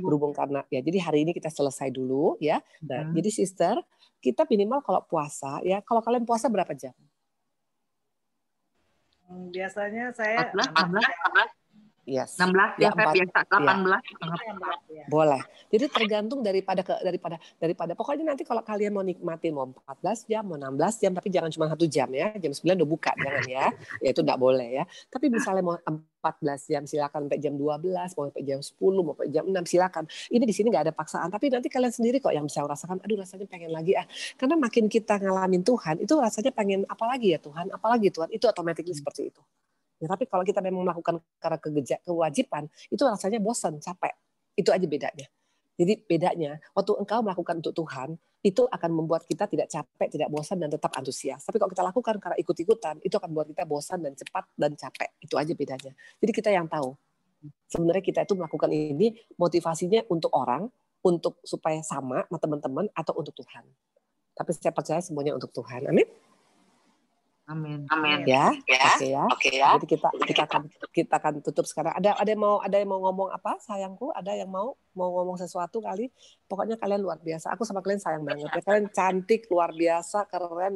berhubung karena ya, jadi hari ini kita selesai dulu ya. Nah, jadi sister, kita minimal kalau puasa ya. Kalau kalian puasa berapa jam? Biasanya saya 14. Yes. 16 ya, biasa 18. Ya. Boleh. Jadi tergantung daripada pokoknya nanti kalau kalian mau nikmatin mau 14 jam, mau 16 jam, tapi jangan cuma 1 jam ya. Jam 9 udah buka, jangan ya. Ya itu enggak boleh ya. Tapi misalnya mau 14 jam silakan sampai jam 12, mau sampai jam 10, mau sampai jam 6 silakan. Ini di sini enggak ada paksaan, tapi nanti kalian sendiri kok yang bisa merasakan, aduh rasanya pengen lagi ah. Karena makin kita ngalamin Tuhan, itu rasanya pengen apalagi ya Tuhan, apalagi Tuhan. Itu automatically seperti itu. Ya, tapi kalau kita memang melakukan karena kewajiban, itu rasanya bosan, capek. Itu aja bedanya. Jadi bedanya, waktu engkau melakukan untuk Tuhan, itu akan membuat kita tidak capek, tidak bosan, dan tetap antusias. Tapi kalau kita lakukan karena ikut-ikutan, itu akan membuat kita bosan dan cepat dan capek. Itu aja bedanya. Jadi kita yang tahu. Sebenarnya kita itu melakukan ini, motivasinya untuk orang, untuk supaya sama teman-teman, atau untuk Tuhan. Tapi saya percaya semuanya untuk Tuhan. Amin. Amin. Ya. Oke ya. Jadi kita akan tutup sekarang. Ada yang mau ngomong apa? Sayangku, ada yang mau ngomong sesuatu kali? Pokoknya kalian luar biasa. Aku sama kalian sayang banget. Ya, kalian cantik, luar biasa, keren.